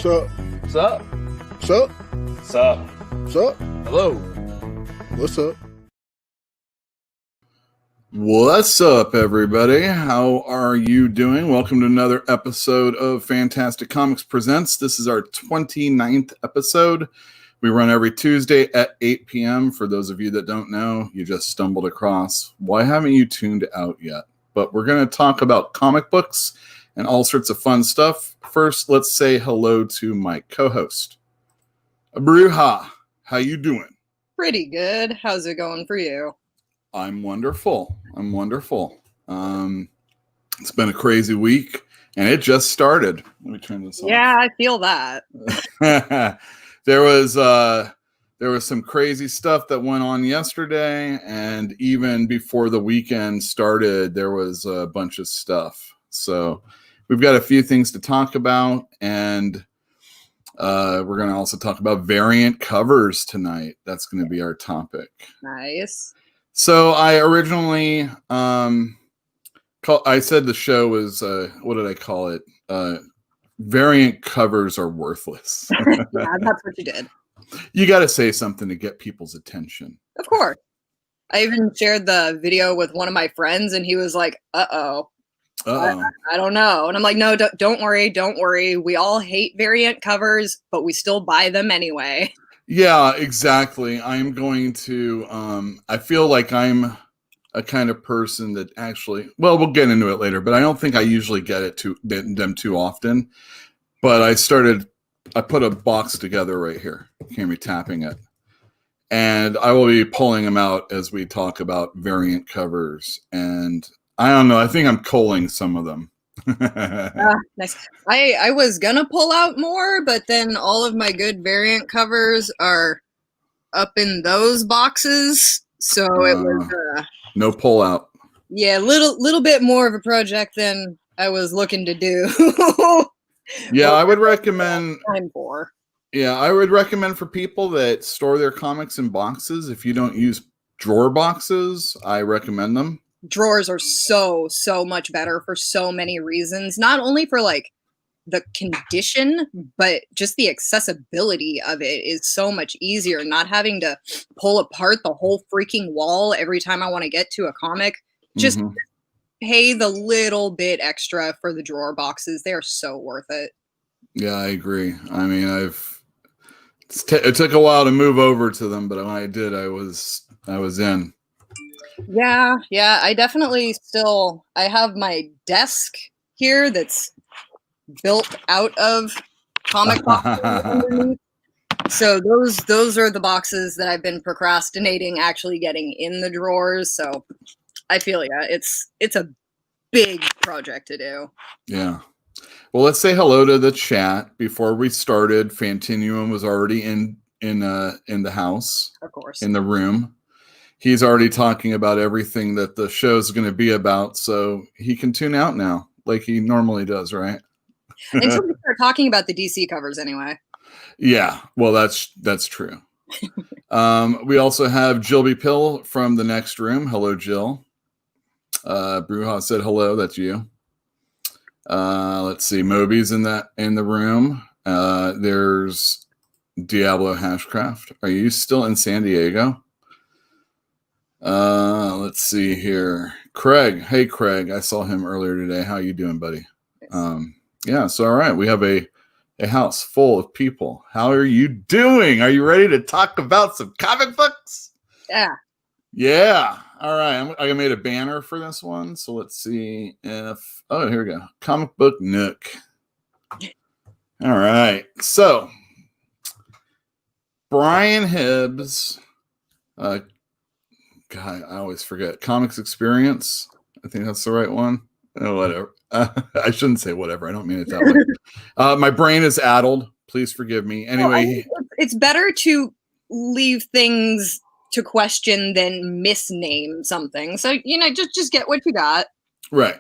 Sup? Sup? Sup? Sup? Sup? Hello. What's up? What's up, everybody? How are you doing? Welcome to another episode of Fantastic Comics Presents. This is our 29th episode. We run every Tuesday at 8 p.m. For those of you that don't know, you just stumbled across. Why haven't you tuned out yet? But we're going to talk about comic books and all sorts of fun stuff. First, let's say hello to my co-host, Bruja. How you doing? Pretty good. How's it going for you? I'm wonderful. It's been a crazy week, and it just started. Let me turn this on. Yeah, I feel that. There was some crazy stuff that went on yesterday, and even before the weekend started, there was a bunch of stuff. So we've got a few things to talk about, and we're going to also talk about variant covers tonight. That's going to be our topic. Nice. So I originally I said the show was what did I call it? Variant covers are worthless. Yeah, that's what you did. You got to say something to get people's attention. Of course. I even shared the video with one of my friends, and he was like, "Uh-oh. I don't know." And I'm like, "No, don't worry. We all hate variant covers, but we still buy them anyway." Yeah, exactly. I'm going to, I feel like I'm a kind of person that actually, well, we'll get into it later, but I don't think I usually get them too often. But I put a box together right here. You hear me tapping it. And I will be pulling them out as we talk about variant covers. And I don't know, I think I'm culling some of them. Nice. I was gonna pull out more, but then all of my good variant covers are up in those boxes, so it was no pull out. Yeah, little bit more of a project than I was looking to do. Yeah, I would recommend. Time for. Yeah, I would recommend for people that store their comics in boxes. If you don't use drawer boxes, I recommend them. Drawers are so much better for so many reasons. Not only for like the condition, but just the accessibility of it is so much easier. Not having to pull apart the whole freaking wall every time I want to get to a comic. Just pay the little bit extra for the drawer boxes. They're so worth it. Yeah, I agree. I mean, it took a while to move over to them, but when I did, I was in. Yeah, I definitely I have my desk here that's built out of comic boxes underneath. So those are the boxes that I've been procrastinating actually getting in the drawers. So I feel it's a big project to do. Yeah. Well, let's say hello to the chat. Before we started, Fantinuum was already in the house. Of course. In the room. He's already talking about everything that the show's going to be about, so he can tune out now, like he normally does, right? Until we start talking about the DC covers anyway. Yeah, well, that's true. We also have Jilby Pill from the next room. Hello, Jill. Bruja said hello. That's you. Let's see. Moby's in the room. There's Diablo Hashcraft. Are you still in San Diego? Let's see here. Craig. Hey, Craig. I saw him earlier today. How you doing, buddy? Yeah, so all right. We have a house full of people. How are you doing? Are you ready to talk about some comic books? Yeah. Yeah. All right. I made a banner for this one. So let's see if... Oh, here we go. Comic Book Nook. All right. So, Brian Hibbs, God, I always forget. Comics Experience. I think that's the right one. Whatever. I shouldn't say whatever. I don't mean it that way. My brain is addled. Please forgive me. Anyway, it's better to leave things to question than misname something. So, just get what you got. Right.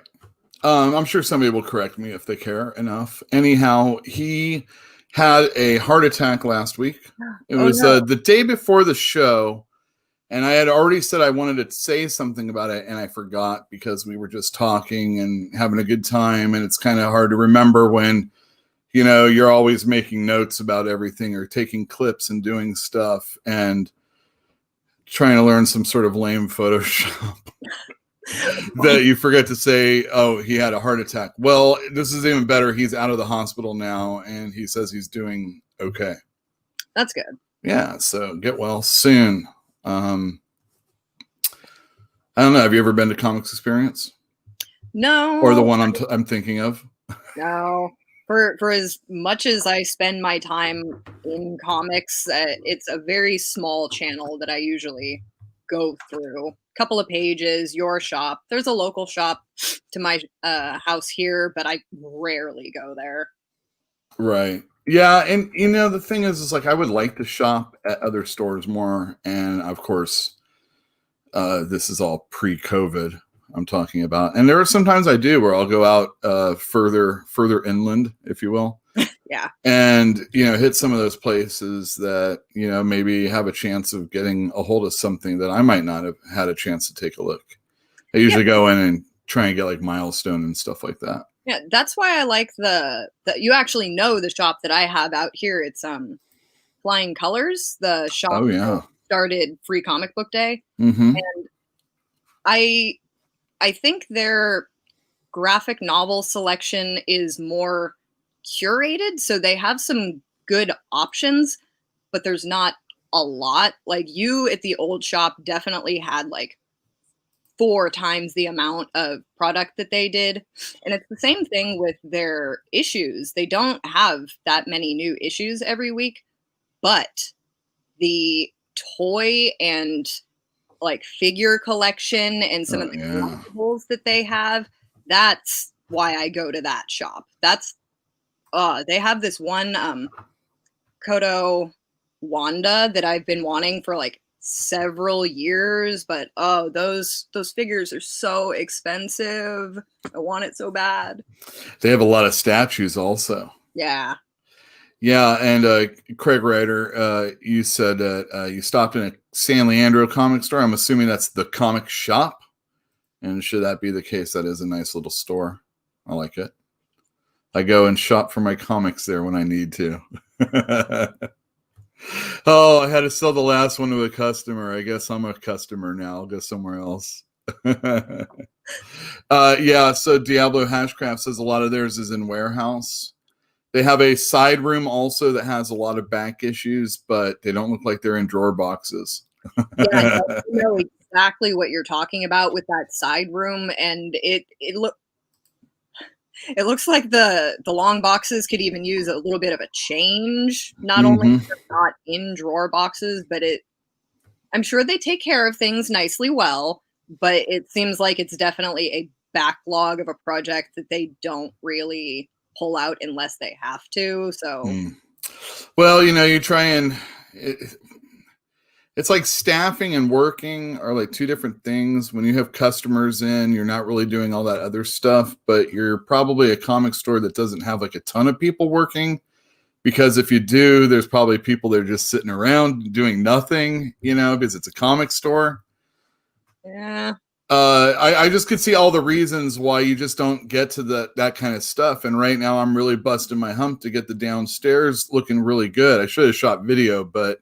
I'm sure somebody will correct me if they care enough. Anyhow, he had a heart attack last week. It was the day before the show, and I had already said I wanted to say something about it, and I forgot because we were just talking and having a good time, and it's kind of hard to remember when, you're always making notes about everything or taking clips and doing stuff and trying to learn some sort of lame Photoshop. That you forget to say, oh, he had a heart attack. Well, this is even better. He's out of the hospital now, and he says he's doing okay. That's good. Yeah, so get well soon. I don't know. Have you ever been to Comics Experience? No. Or the one I'm thinking of? No. For as much as I spend my time in comics, it's a very small channel that I usually go through. Couple of pages, your shop. There's a local shop to my house here, but I rarely go there. Right. Yeah, and the thing is like I would like to shop at other stores more, and of course, this is all pre-COVID I'm talking about, and there are sometimes I do where I'll go out further inland, if you will. Yeah. And, hit some of those places that, maybe have a chance of getting a hold of something that I might not have had a chance to take a look. I usually go in and try and get like Milestone and stuff like that. Yeah, that's why I like the you actually know the shop that I have out here. It's Flying Colors, the shop that started Free Comic Book Day. Mm-hmm. And I think their graphic novel selection is more curated, so they have some good options, but there's not a lot. Like you at the old shop definitely had like 4 times the amount of product that they did, and it's the same thing with their issues. They don't have that many new issues every week, but the toy and like figure collection and some of the collectibles that they have, that's why I go to that shop. They have this one Kodo Wanda that I've been wanting for like several years, but those figures are so expensive. I want it so bad. They have a lot of statues also. Yeah. Yeah, and Craig Ryder, you said that you stopped in a San Leandro comic store. I'm assuming that's the comic shop. And should that be the case, that is a nice little store. I like it. I go and shop for my comics there when I need to. Oh, I had to sell the last one to a customer. I guess I'm a customer now. I'll go somewhere else. So Diablo Hashcraft says a lot of theirs is in warehouse. They have a side room also that has a lot of back issues, but they don't look like they're in drawer boxes. Yeah, I know exactly what you're talking about with that side room, and it looks like the long boxes could even use a little bit of a change. Not only they're not in drawer boxes, but I'm sure they take care of things nicely well, but it seems like it's definitely a backlog of a project that they don't really pull out unless they have to. So, well, you try and it's like staffing and working are like 2 different things. When you have customers in, you're not really doing all that other stuff, but you're probably a comic store that doesn't have like a ton of people working, because if you do, there's probably people that are just sitting around doing nothing, because it's a comic store. Yeah. I just could see all the reasons why you just don't get to that kind of stuff. And right now I'm really busting my hump to get the downstairs looking really good. I should have shot video, but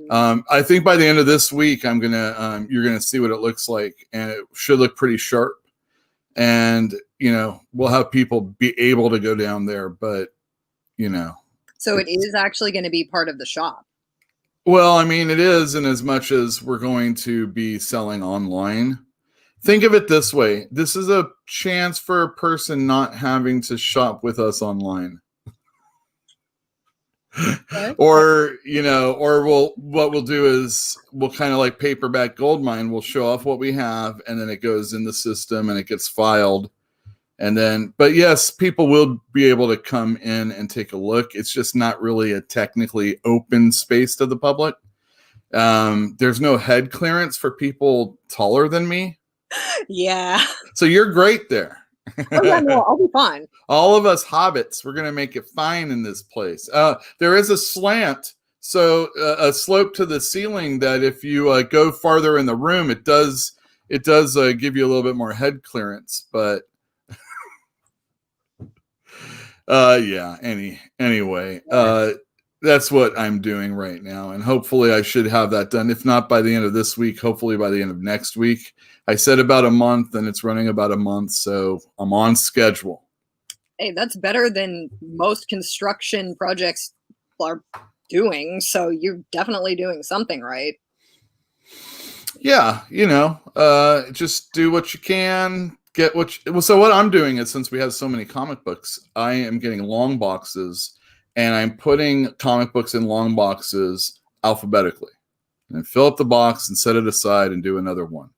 I think by the end of this week, you're gonna see what it looks like, and it should look pretty sharp. And we'll have people be able to go down there, but So it is actually going to be part of the shop. Well, I mean, it is, in as much as we're going to be selling online. Think of it this way. This is a chance for a person not having to shop with us online. Or, or what we'll do is we'll kind of like paperback gold mine. We'll show off what we have, and then it goes in the system and it gets filed. And then, but yes, people will be able to come in and take a look. It's just not really a technically open space to the public. There's no head clearance for people taller than me. Yeah. So you're great there. Oh, yeah, no, I'll be fine. All of us hobbits, we're going to make it fine in this place. There is a slant, so a slope to the ceiling that if you go farther in the room, it does give you a little bit more head clearance. But anyway, that's what I'm doing right now. And hopefully I should have that done. If not by the end of this week, hopefully by the end of next week. I said about a month, and it's running about a month. So I'm on schedule. Hey, that's better than most construction projects are doing. So you're definitely doing something right. Yeah. Just do what you can. So what I'm doing is, since we have so many comic books, I am getting long boxes, and I'm putting comic books in long boxes alphabetically, and fill up the box and set it aside and do another one.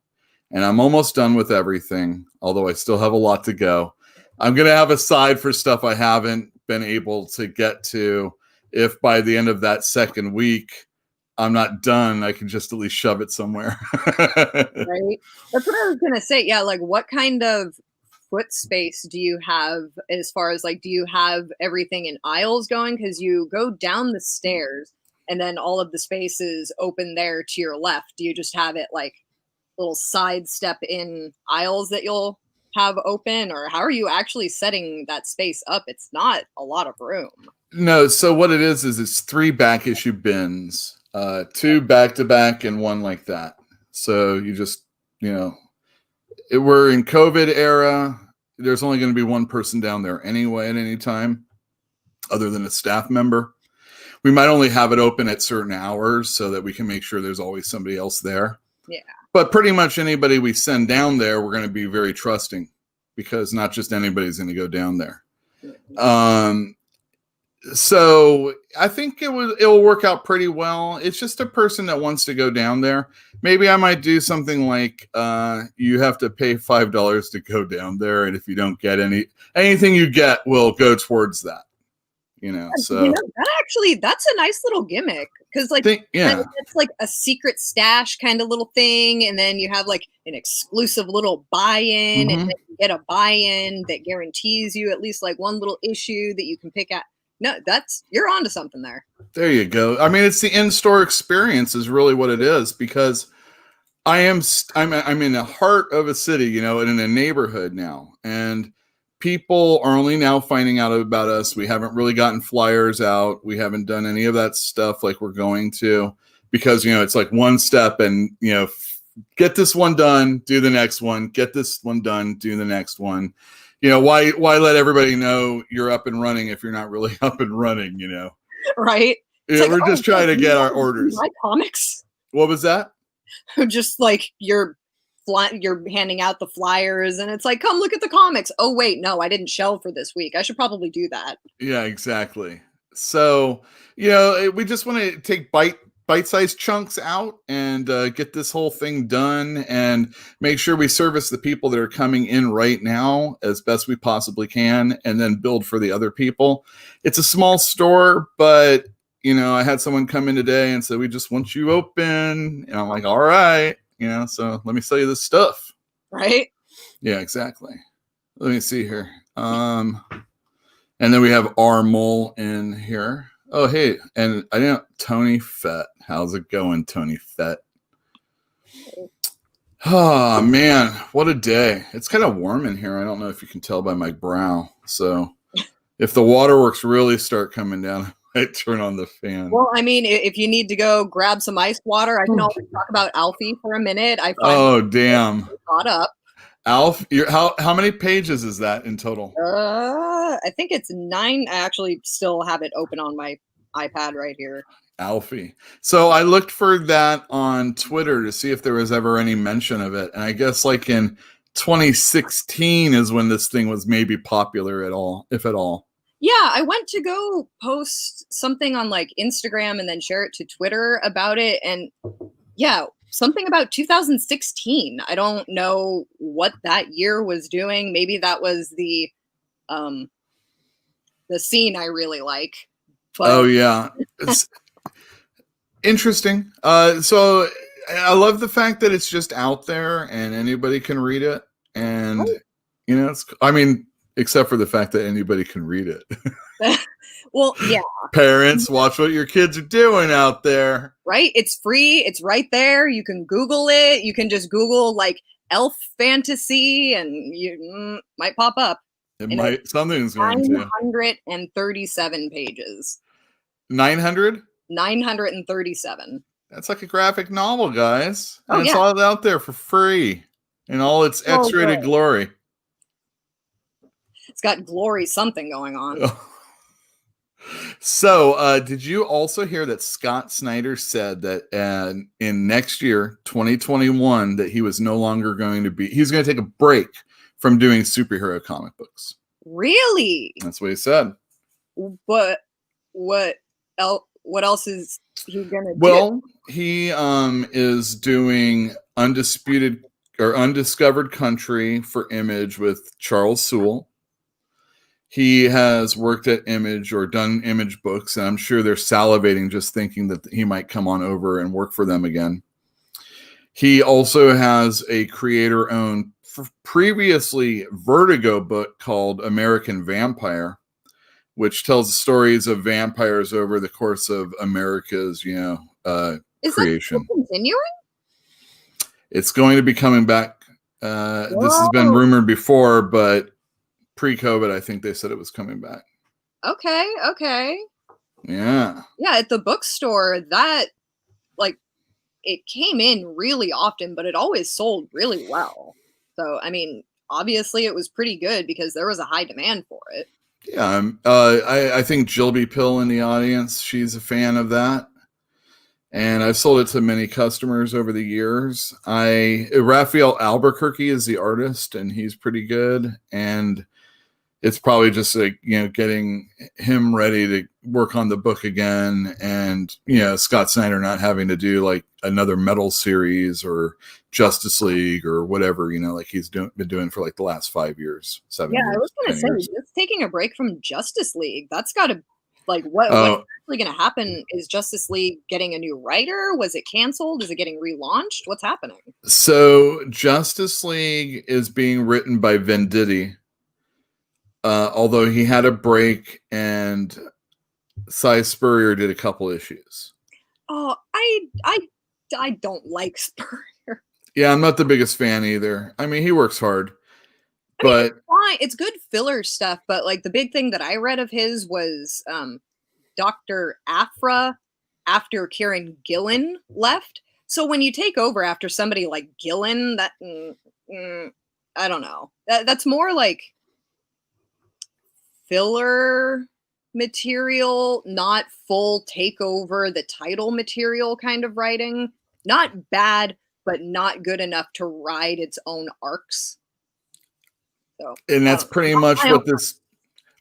And I'm almost done with everything, although I still have a lot to go. I'm going to have a side for stuff I haven't been able to get to. If by the end of that second week, I'm not done, I can just at least shove it somewhere. Right. That's what I was going to say. Yeah. Like, what kind of foot space do you have as far as like, do you have everything in aisles going? Because you go down the stairs and then all of the spaces open there to your left. Do you just have it like little side step in aisles that you'll have open, or how are you actually setting that space up? It's not a lot of room. No. So what it is it's 3 back issue bins, 2 back to back and 1 like that. So you just, we're in COVID era. There's only going to be 1 person down there anyway at any time, other than a staff member. We might only have it open at certain hours so that we can make sure there's always somebody else there. Yeah. But pretty much anybody we send down there, we're going to be very trusting, because not just anybody's going to go down there. So I think it'll work out pretty well. It's just a person that wants to go down there. Maybe I might do something like you have to pay $5 to go down there, and if you don't get anything you get will go towards that. So that's a nice little gimmick, because it's like a secret stash kind of little thing, and then you have like an exclusive little buy-in, and then you get a buy-in that guarantees you at least like 1 little issue that you can pick at. No, you're onto something there. There you go. I mean, it's the in-store experience is really what it is, because I'm in the heart of a city, and in a neighborhood now, and people are only now finding out about us. We haven't really gotten flyers out. We haven't done any of that stuff like we're going to, because, it's like 1 step and, get this one done, do the next one, get this one done, do the next one. Why let everybody know you're up and running if you're not really up and running, Right. We're just trying to get our orders. My comics. What was that? Just like you're handing out the flyers, and it's like, come look at the comics. Oh wait, no, I didn't shelve for this week. I should probably do that. Yeah, exactly. So, we just want to take bite-sized chunks out and get this whole thing done, and make sure we service the people that are coming in right now as best we possibly can, and then build for the other people. It's a small store, but I had someone come in today and say, we just want you open, and I'm like, all right. So let me sell you this stuff. Right. Yeah, exactly. Let me see here. And then we have our mole in here. Oh, hey. And I didn't, Tony Fett. How's it going, Tony Fett? Oh, man. What a day. It's kind of warm in here. I don't know if you can tell by my brow. So if the waterworks really start coming down, I turn on the fan. Well, I mean, if you need to go grab some ice water, I can always talk about Alfie for a minute. Damn. Caught up. Alf, how many pages is that in total? I think it's 9. I actually still have it open on my iPad right here. Alfie. So I looked for that on Twitter to see if there was ever any mention of it. And I guess like in 2016 is when this thing was maybe popular at all, if at all. Yeah, I went to go post something on like Instagram and then share it to Twitter about it. And yeah, something about 2016. I don't know what that year was doing. Maybe that was um the scene I really like. Oh But yeah, it's interesting. So I love the fact that it's just out there and anybody can read it, and it's. I mean, except for the fact that anybody can read it. well, yeah, Parents, watch what your kids are doing out there. right? It's free. It's right there. You can Google it. You can just Google like elf fantasy and you might pop up. It And it's might something's going to 937 pages. 900. 937. That's like a graphic novel, guys, Oh and it's yeah. all out there for free in all its Oh, X-rated good. glory. It's got glory something going on. So, did you also hear that Scott Snyder said that in next year, 2021, that he was no longer going to he's going to take a break from doing superhero comic books? Really? That's what he said. But what else is he gonna do? Well, he is doing Undisputed or Undiscovered Country for Image with Charles Soule. He has worked at Image or done Image books, and I'm sure they're salivating just thinking that he might come on over and work for them again. He also has a creator-owned, previously Vertigo book called American Vampire, which tells the stories of vampires over the course of America's, Is creation. that still continuing? It's going to be coming back. This has been rumored before, but pre-COVID, I think they said it was coming back. Okay. Yeah. Yeah, at the bookstore, that it came in really often, but it always sold really well. So, I mean, obviously it was pretty good because there was a high demand for it. Yeah. I think Jilby Pill in the audience, she's a fan of that. And I've sold it to many customers over the years. Raphael Albuquerque is the artist, and he's pretty good. And it's probably just getting him ready to work on the book again, and Scott Snyder not having to do like another Metal series or Justice League or whatever, like he's been doing for like the last 5 years, 7 years. Yeah, I was gonna say, years. just taking a break from Justice League, that's got to what's actually going to happen? Is Justice League getting a new writer? Was it canceled? Is it getting relaunched? What's happening? So Justice League is being written by Venditti. Although he had a break and Cy Spurrier did a couple issues. Oh, I don't like Spurrier. Yeah, I'm not the biggest fan either. I mean, he works hard, but it's fine. It's good filler stuff. But like the big thing that I read of his was Dr. Aphra after Kieran Gillen left. So when you take over after somebody like Gillen, that I don't know. That's more like filler material, not full takeover the title material kind of writing. Not bad, but not good enough to ride its own arcs. So, and that's pretty much what this.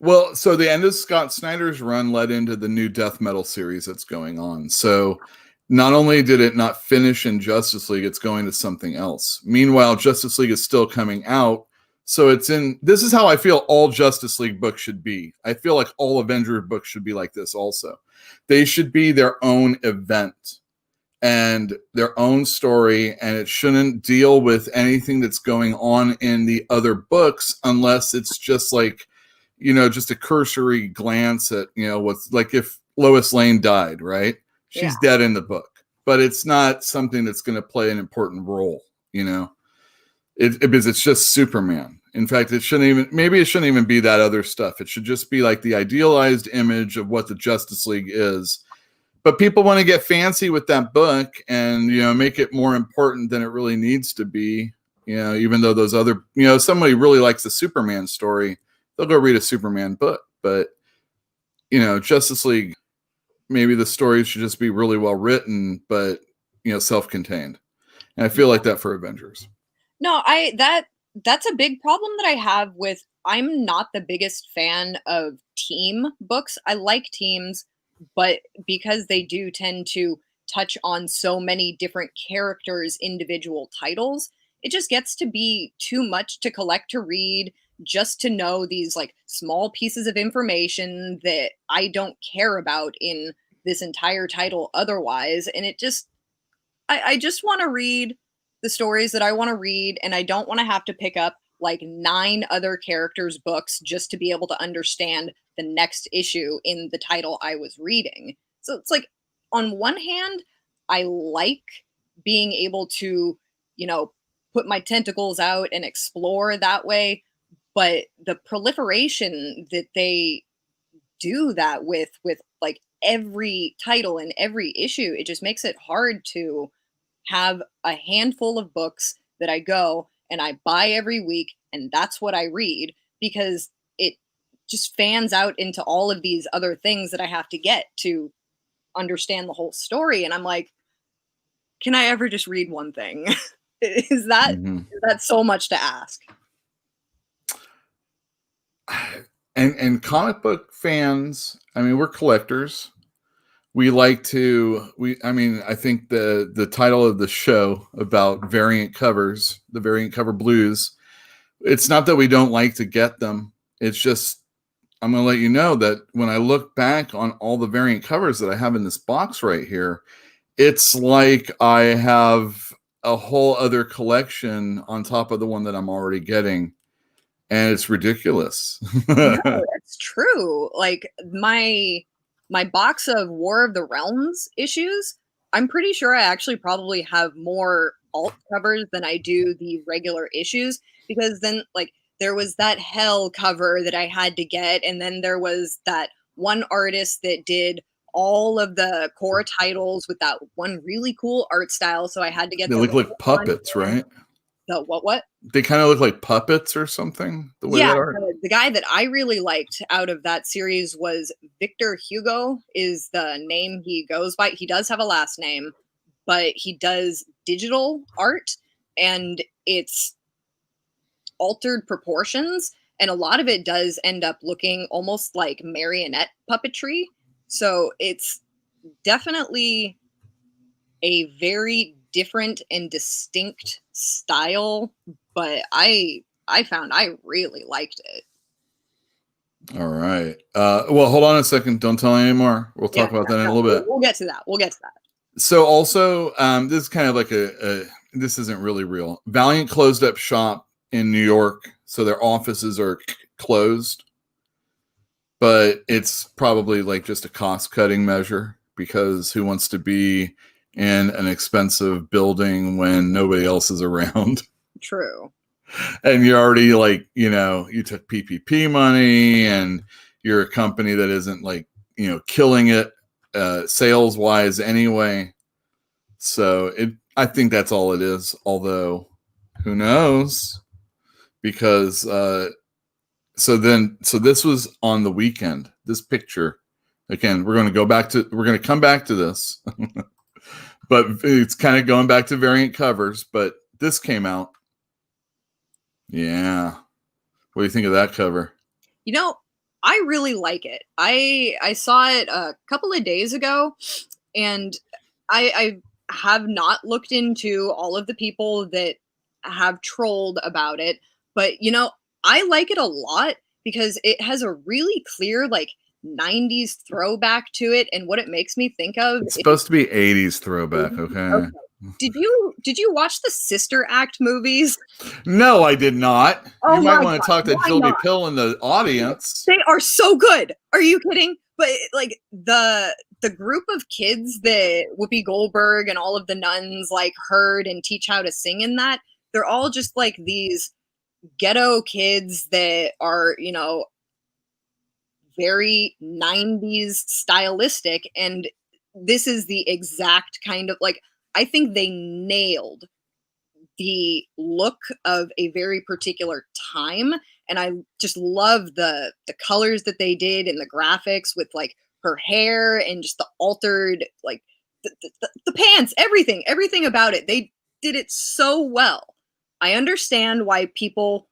Well, so the end of Scott Snyder's run led into the new death metal series that's going on. So not only did it not finish in Justice League, it's going to something else. Meanwhile, Justice League is still coming out. So this is how I feel all Justice League books should be. I feel like all Avenger books should be like this also. They should be their own event and their own story, and it shouldn't deal with anything that's going on in the other books unless it's just like, just a cursory glance at, what's like if Lois Lane died, right? She's dead in the book, but it's not something that's going to play an important role, because it's just Superman. In fact, it shouldn't even be that other stuff. It should just be like the idealized image of what the Justice League is. But people want to get fancy with that book and, make it more important than it really needs to be. Even though those other, somebody really likes the Superman story, they'll go read a Superman book. But, Justice League, maybe the stories should just be really well written, but, self-contained. And I feel like that for Avengers. No, that's a big problem that I have with, I'm not the biggest fan of team books. I like teams, but because they do tend to touch on so many different characters' individual titles, it just gets to be too much to collect to read just to know these like small pieces of information that I don't care about in this entire title otherwise. And it just, I just want to read the stories that I want to read, and I don't want to have to pick up like 9 other characters' books just to be able to understand the next issue in the title I was reading. So it's like, on one hand, I like being able to, you know, put my tentacles out and explore that way, but the proliferation that they do that with like every title and every issue, it just makes it hard to have a handful of books that I go and I buy every week and that's what I read, because it just fans out into all of these other things that I have to get to understand the whole story. And I'm like, can I ever just read one thing? is that Mhm. is that so much to ask? And comic book fans, I mean, we're collectors. We like to I mean, I think the title of the show about variant covers, the variant cover blues, it's not that we don't like to get them. It's just, I'm going to let you know that when I look back on all the variant covers that I have in this box right here, it's like I have a whole other collection on top of the one that I'm already getting. And it's ridiculous. No, that's true. Like my box of War of the Realms issues, I'm pretty sure I actually probably have more alt covers than I do the regular issues, because then like there was that Hell cover that I had to get, and then there was that one artist that did all of the core titles with that one really cool art style, so I had to get They the look regular like one puppets, and right? the what? They kind of look like puppets or something, the way Yeah, that art. the guy that I really liked out of that series was Victor Hugo, is the name he goes by. He does have a last name, but he does digital art, and it's altered proportions, and a lot of it does end up looking almost like marionette puppetry. So it's definitely a very different and distinct style, but I found I really liked it. All right. Well, hold on a second. Don't tell me anymore. We'll Yeah, talk about that in a no, little bit. we'll get to that. We'll get to that. So also, this is kind of like this isn't really real. Valiant closed up shop in New York, so their offices are closed. But it's probably like just a cost cutting measure, because who wants to be in an expensive building when nobody else is around? True. And you're already like, you took PPP money, and you're a company that isn't like, killing it sales wise anyway. So I think that's all it is. Although, who knows? Because so this was on the weekend. This picture, again, we're going to come back to this, but it's kind of going back to variant covers. But this came out. Yeah. What do you think of that cover? You know, I really like it. I saw it a couple of days ago, and I have not looked into all of the people that have trolled about it, but I like it a lot because it has a really clear like 90s throwback to it, and what it makes me think of It's is, supposed to be 80s throwback, okay. okay? Did you watch the Sister Act movies? No, I did not. Oh You might my want to god, talk to why Joby not? Pill in the audience. They are so good. Are you kidding? But like the group of kids that Whoopi Goldberg and all of the nuns like heard and teach how to sing in that, they're all just like these ghetto kids that are, very 90s stylistic, and this is the exact kind of like, I think they nailed the look of a very particular time, and I just love the colors that they did and the graphics with like her hair and just the altered like the pants, everything about it. They did it so well. I understand why people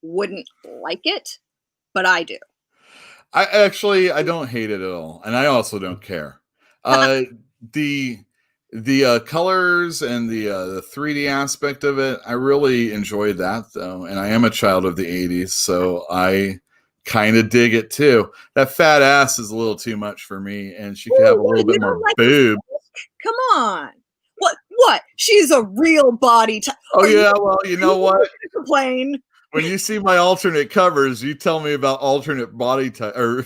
wouldn't like it, but I do. I don't hate it at all, and I also don't care. The colors and the 3D aspect of it, I really enjoyed that though, and I am a child of the 80s, so I kind of dig it too. That fat ass is a little too much for me, and she could have a little bit more boob. Come on. What? She's a real body type. Oh yeah, well, you know what? Complain. When you see my alternate covers, you tell me about alternate body type. Or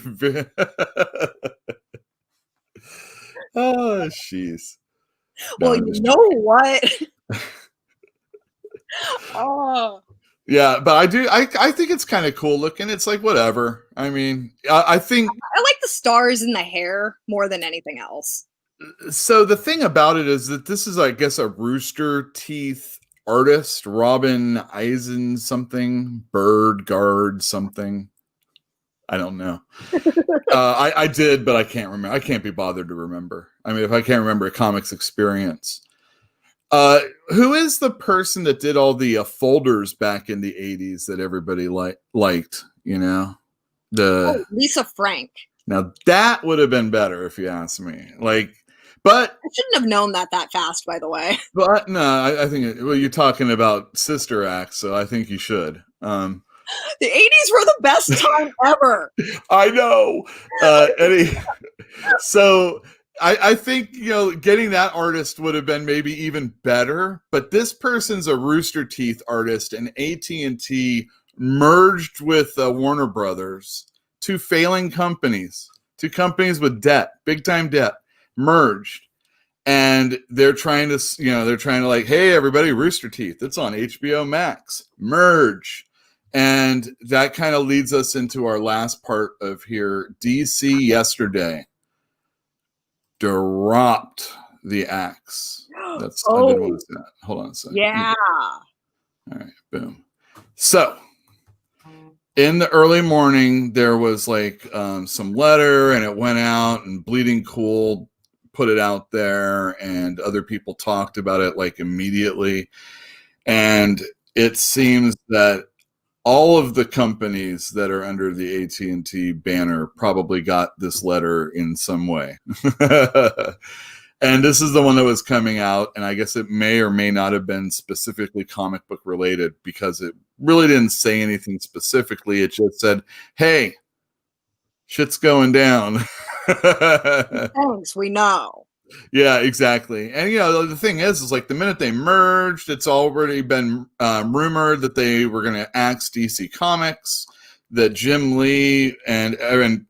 oh, jeez. No, well, you know what? Oh. Yeah, but I think it's kind of cool looking. It's like whatever. I mean, I think I like the stars in the hair more than anything else. So the thing about it is that this is, I guess, a Rooster Teeth artist, Robin Eisen something, Bird Guard something. I don't know. I did, but I can't remember. I can't be bothered to remember. I mean, if I can't remember a comics experience. Who is the person that did all the folders back in the 80s that everybody liked, you know? Lisa Frank. Now that would have been better if you ask me. But I shouldn't have known that fast, by the way. But no, I think you're talking about Sister Act, so I think you should. The 80s were the best time ever. I know. So I think, getting that artist would have been maybe even better. But this person's a Rooster Teeth artist, and AT&T merged with Warner Brothers, two failing companies, two companies with debt, big time debt. Merged, and they're trying to like, hey everybody, Rooster Teeth, it's on HBO Max, merge. And that kind of leads us into our last part of here. DC yesterday dropped the axe. That's I didn't want to say that. Hold on a second. Yeah. All right, boom. So in the early morning, there was like some letter, and it went out, and Bleeding Cool put it out there, and other people talked about it like immediately. And it seems that all of the companies that are under the AT&T banner probably got this letter in some way. And this is the one that was coming out, and I guess it may or may not have been specifically comic book related, because it really didn't say anything specifically. It just said, hey, shit's going down. Thanks, we know. Yeah, exactly. And the thing is like the minute they merged, it's already been rumored that they were going to axe DC Comics, that Jim Lee and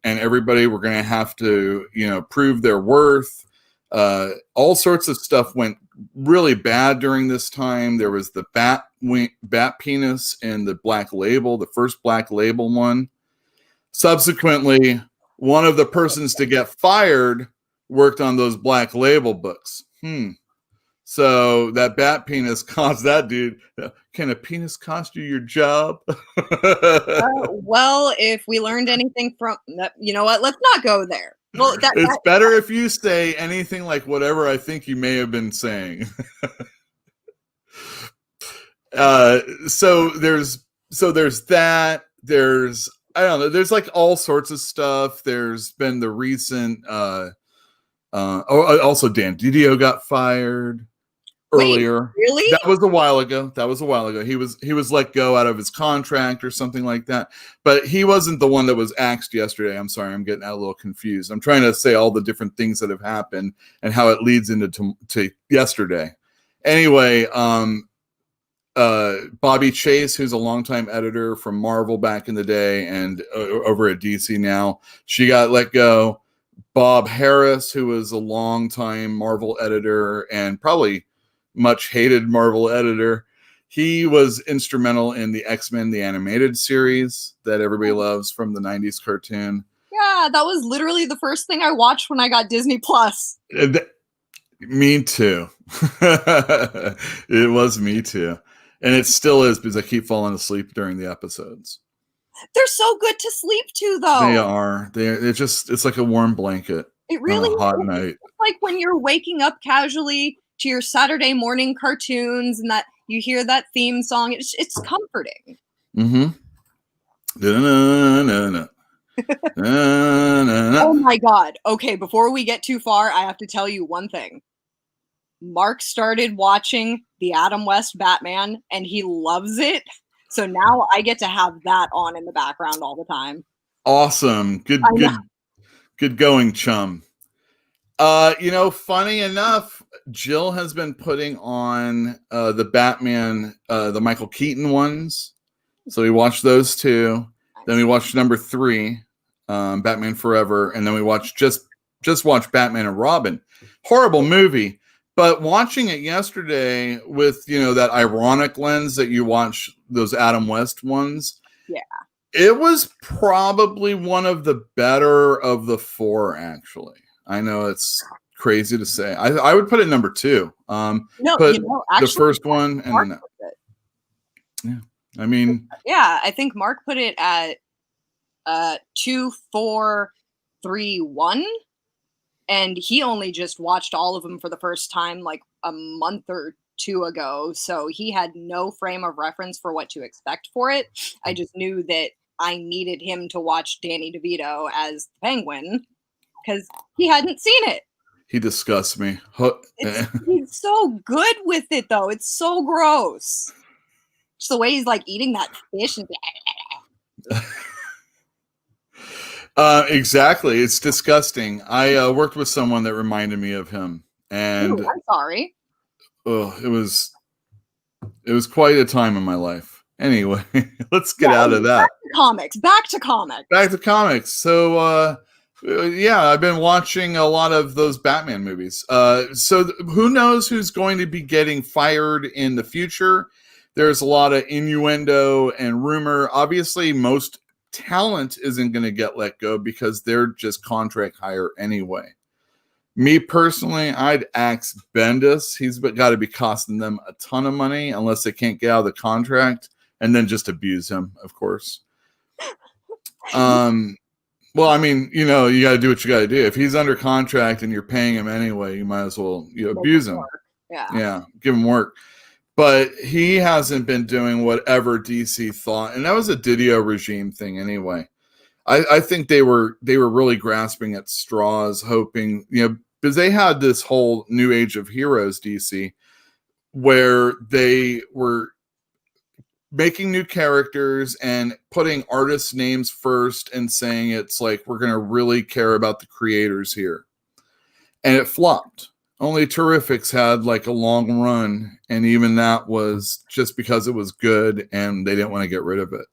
everybody were going to have to prove their worth. All sorts of stuff went really bad during this time. There was the bat penis in the Black Label, the first Black Label one. Subsequently, one of the persons to get fired worked on those Black Label books. So that bat penis cost that dude. Can a penis cost you your job? Well, if we learned anything from, you know what? Let's not go there. Well, it's better if you say anything like whatever I think you may have been saying. So there's that. There's, I don't know. There's like all sorts of stuff. There's been the recent. Also, Dan Didio got fired earlier. Wait, really? That was a while ago. He was let go out of his contract or something like that. But he wasn't the one that was axed yesterday. I'm sorry, I'm getting a little confused. I'm trying to say all the different things that have happened and how it leads into to yesterday. Anyway, Bobby Chase, who's a longtime editor from Marvel back in the day and over at DC now, she got let go. Bob Harris, who was a longtime Marvel editor and probably much hated Marvel editor, he was instrumental in the X-Men, the animated series that everybody loves from the 90s cartoon. Yeah, that was literally the first thing I watched when I got Disney Plus. Me too. It was me too. And it still is, because I keep falling asleep during the episodes. They're so good to sleep to, though. They are. It's like a warm blanket. It really on a hot is. night. It's like when you're waking up casually to your Saturday morning cartoons and that you hear that theme song. It's comforting. Mm-hmm. No. Oh my God. Okay, before we get too far, I have to tell you one thing. Mark started watching the Adam West Batman and he loves it. So now I get to have that on in the background all the time. Awesome. Good going, chum. Funny enough, Jill has been putting on the Batman, the Michael Keaton ones. So we watched those two. Then we watched number 3, Batman Forever, and then we watched just watched Batman and Robin. Horrible movie. But watching it yesterday with, that ironic lens that you watch those Adam West ones. Yeah. It was probably one of the better of the 4, actually. I know it's crazy to say. I would put it number 2. No, put actually, the first one and then yeah. I mean, yeah, I think Mark put it at 2, 4, 3, 1. And he only just watched all of them for the first time like a month or 2 ago. So he had no frame of reference for what to expect for it. I just knew that I needed him to watch Danny DeVito as the Penguin because he hadn't seen it. He disgusts me. He's so good with it, though. It's so gross. Just the way he's like eating that fish. Exactly. It's disgusting. I worked with someone that reminded me of him. And I'm sorry. Oh, it was quite a time in my life. Anyway, let's get out of that. Back to comics. So, I've been watching a lot of those Batman movies. So who knows who's going to be getting fired in the future? There's a lot of innuendo and rumor. Obviously, most talent isn't going to get let go because they're just contract hire anyway. Me personally, I'd axe Bendis. He's got to be costing them a ton of money unless they can't get out of the contract, and then just abuse him, of course. Well, I mean, you got to do what you got to do. If he's under contract and you're paying him anyway, you might as well abuse him. Yeah, give him work. But he hasn't been doing whatever DC thought, and that was a Didio regime thing anyway. I think they were really grasping at straws, hoping, because they had this whole New Age of Heroes DC, where they were making new characters and putting artists' names first and saying it's like, we're going to really care about the creators here. And it flopped. Only Terrifics had like a long run, and even that was just because it was good and they didn't want to get rid of it,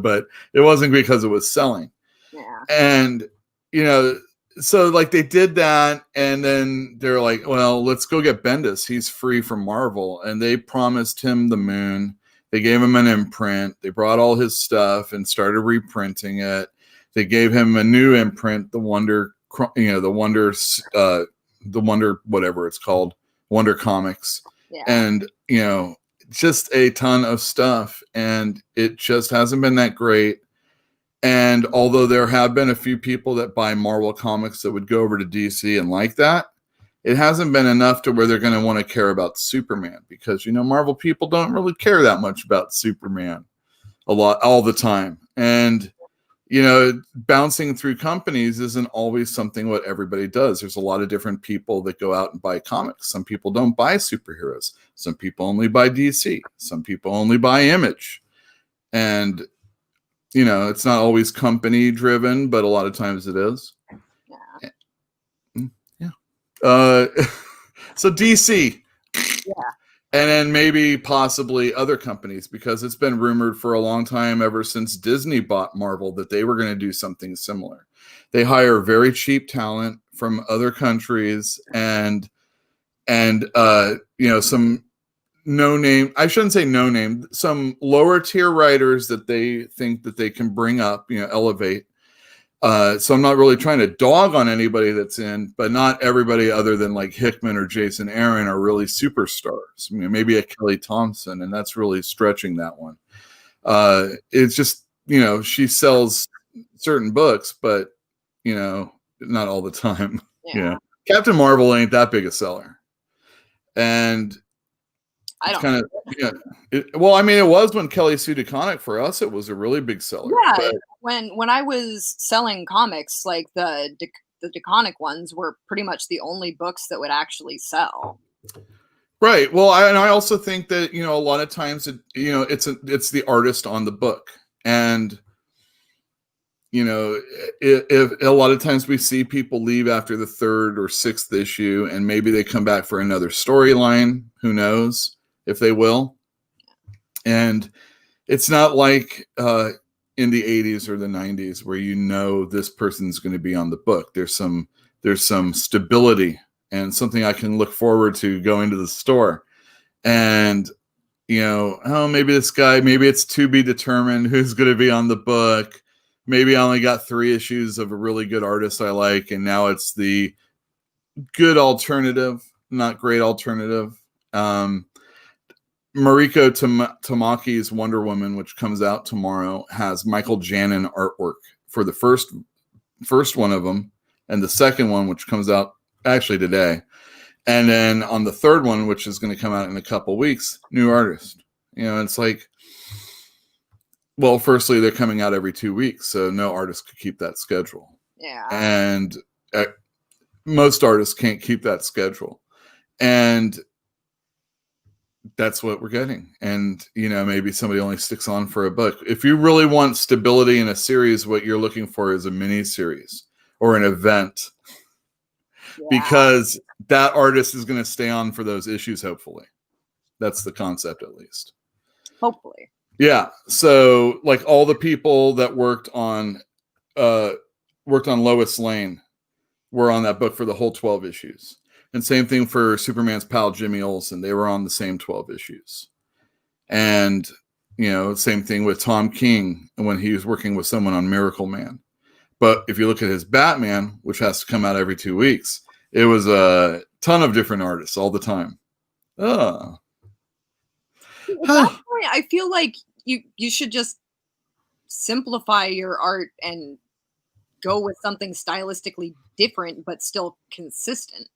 but it wasn't because it was selling. Yeah. And, so like they did that, and then they're like, well, let's go get Bendis. He's free from Marvel. And they promised him the moon. They gave him an imprint. They brought all his stuff and started reprinting it. They gave him a new imprint, the Wonder, the Wonder, whatever it's called, Wonder Comics. Yeah. And, just a ton of stuff. And it just hasn't been that great. And although there have been a few people that buy Marvel comics that would go over to DC and like that, it hasn't been enough to where they're going to want to care about Superman, because, Marvel people don't really care that much about Superman all the time. And, bouncing through companies isn't always something what everybody does. There's a lot of different people that go out and buy comics. Some people don't buy superheroes. Some people only buy DC. Some people only buy Image. And, it's not always company driven, but a lot of times it is. Yeah. So DC. Yeah. And then maybe possibly other companies, because it's been rumored for a long time, ever since Disney bought Marvel, that they were going to do something similar. They hire very cheap talent from other countries and some no-name, I shouldn't say no-name, some lower tier writers that they think that they can bring up, elevate. So I'm not really trying to dog on anybody that's in, but not everybody other than like Hickman or Jason Aaron are really superstars. Maybe a Kelly Thompson, and that's really stretching that one. It's just, she sells certain books, but, not all the time. Yeah. Captain Marvel ain't that big a seller. And I don't kind of, it was when Kelly Sue DeConnick, for us, it was a really big seller. Yeah, but when I was selling comics, like the Deconic ones were pretty much the only books that would actually sell. Right. Well, I also think that, a lot of times it's the artist on the book. And if a lot of times we see people leave after the third or sixth issue, and maybe they come back for another storyline. Who knows if they will? And it's not like in the 80s or the 90s where this person's going to be on the book. There's some stability and something I can look forward to going to the store. And maybe this guy, maybe it's to be determined who's going to be on the book. Maybe I only got 3 issues of a really good artist I like, and now it's the good alternative, not great alternative. Mariko Tamaki's Wonder Woman, which comes out tomorrow, has Michael Janin artwork for the first one of them, and the second one, which comes out actually today. And then on the third one, which is going to come out in a couple weeks, new artist. It's like, well, firstly, they're coming out every 2 weeks, so no artist could keep that schedule. Yeah. And most artists can't keep that schedule. And that's what we're getting. And, maybe somebody only sticks on for a book. If you really want stability in a series, what you're looking for is a mini series or an event. Yeah. Because that artist is going to stay on for those issues, hopefully. That's the concept, at least. Hopefully. Yeah. So, like, all the people that worked on Lois Lane were on that book for the whole 12 issues. And same thing for Superman's pal Jimmy Olsen. They were on the same 12 issues. And, same thing with Tom King when he was working with someone on Miracle Man. But if you look at his Batman, which has to come out every 2 weeks, it was a ton of different artists all the time. Oh. At that point, I feel like you should just simplify your art and go with something stylistically different, but still consistent.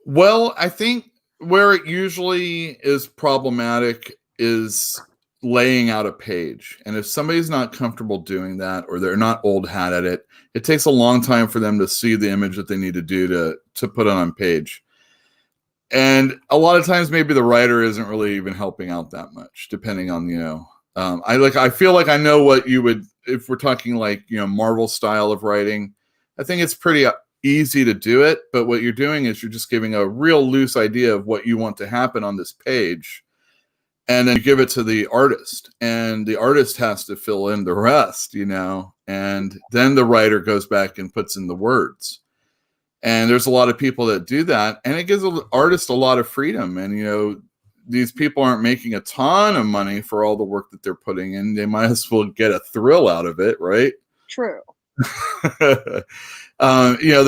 Well, I think where it usually is problematic is laying out a page. And if somebody's not comfortable doing that, or they're not old hat at it, it takes a long time for them to see the image that they need to do to put on page. And a lot of times maybe the writer isn't really even helping out that much, depending on, I feel like I know what you would, if we're talking like, Marvel style of writing, I think it's pretty easy to do it. But what you're doing is you're just giving a real loose idea of what you want to happen on this page. And then you give it to the artist, and the artist has to fill in the rest, and then the writer goes back and puts in the words. And there's a lot of people that do that, and it gives the artist a lot of freedom. And, these people aren't making a ton of money for all the work that they're putting in. They might as well get a thrill out of it, right? True. That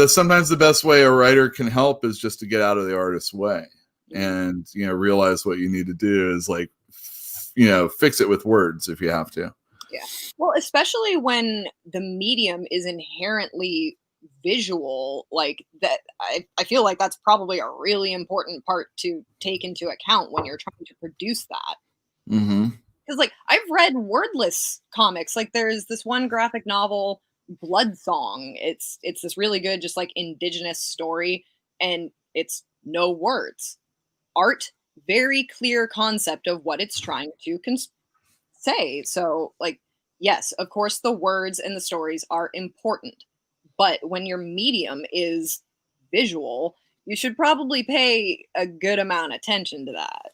sometimes the best way a writer can help is just to get out of the artist's way. And, realize what you need to do is like, fix it with words if you have to. Yeah. Well, especially when the medium is inherently visual, like that. I feel like that's probably a really important part to take into account when you're trying to produce that. Mm-hmm. Because, like, I've read wordless comics. Like, there's this one graphic novel, Blood Song. It's this really good, just like indigenous story, and it's no words. Art, very clear concept of what it's trying to say. So, like, yes, of course, the words and the stories are important. But when your medium is visual, you should probably pay a good amount of attention to that.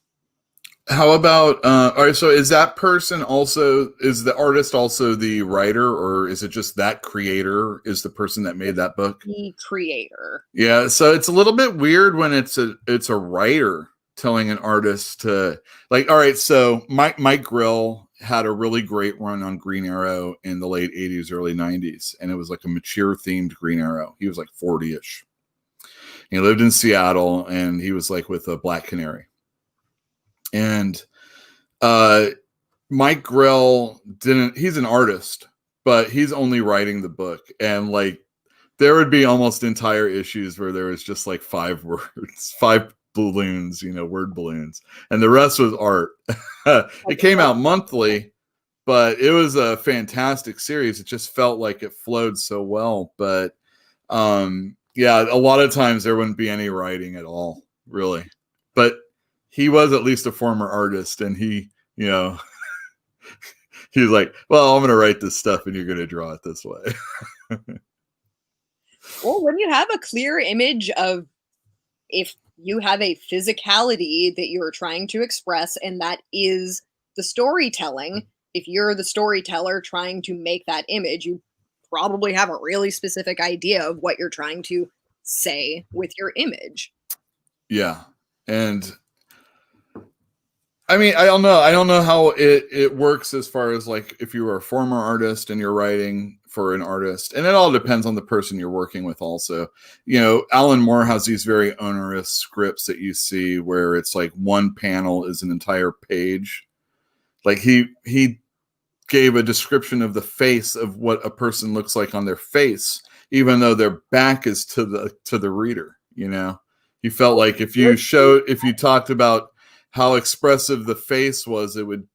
How about, all right, so is that person also, is the artist also the writer, or is it just that creator is the person that made that book? The creator. Yeah, so it's a little bit weird when it's a writer telling an artist to, like, all right, so Mike Grill had a really great run on Green Arrow in the late 80s, early 90s, and it was like a mature themed Green Arrow. He was like 40-ish. He lived in Seattle, and he was like with a Black Canary. And Mike Grell he's an artist, but he's only writing the book. And like, there would be almost entire issues where there was just like 5 words, 5 balloons, word balloons. And the rest was art. It came out monthly, But it was a fantastic series. It just felt like it flowed so well. But yeah, a lot of times there wouldn't be any writing at all, really. But he was at least a former artist, and he, you know, he was like, well, I'm going to write this stuff and you're going to draw it this way. Well, when you have a clear image of, if you have a physicality that you're trying to express, and that is the storytelling, if you're the storyteller trying to make that image, you probably have a really specific idea of what you're trying to say with your image. Yeah. And I mean, I don't know how it works as far as like if you were a former artist and you're writing for an artist, and it all depends on the person you're working with also. You know, Alan Moore has these very onerous scripts that you see where it's like one panel is an entire page. Like he gave a description of the face of what a person looks like on their face, even though their back is to the reader, you know. He felt like if you talked about how expressive the face was, it would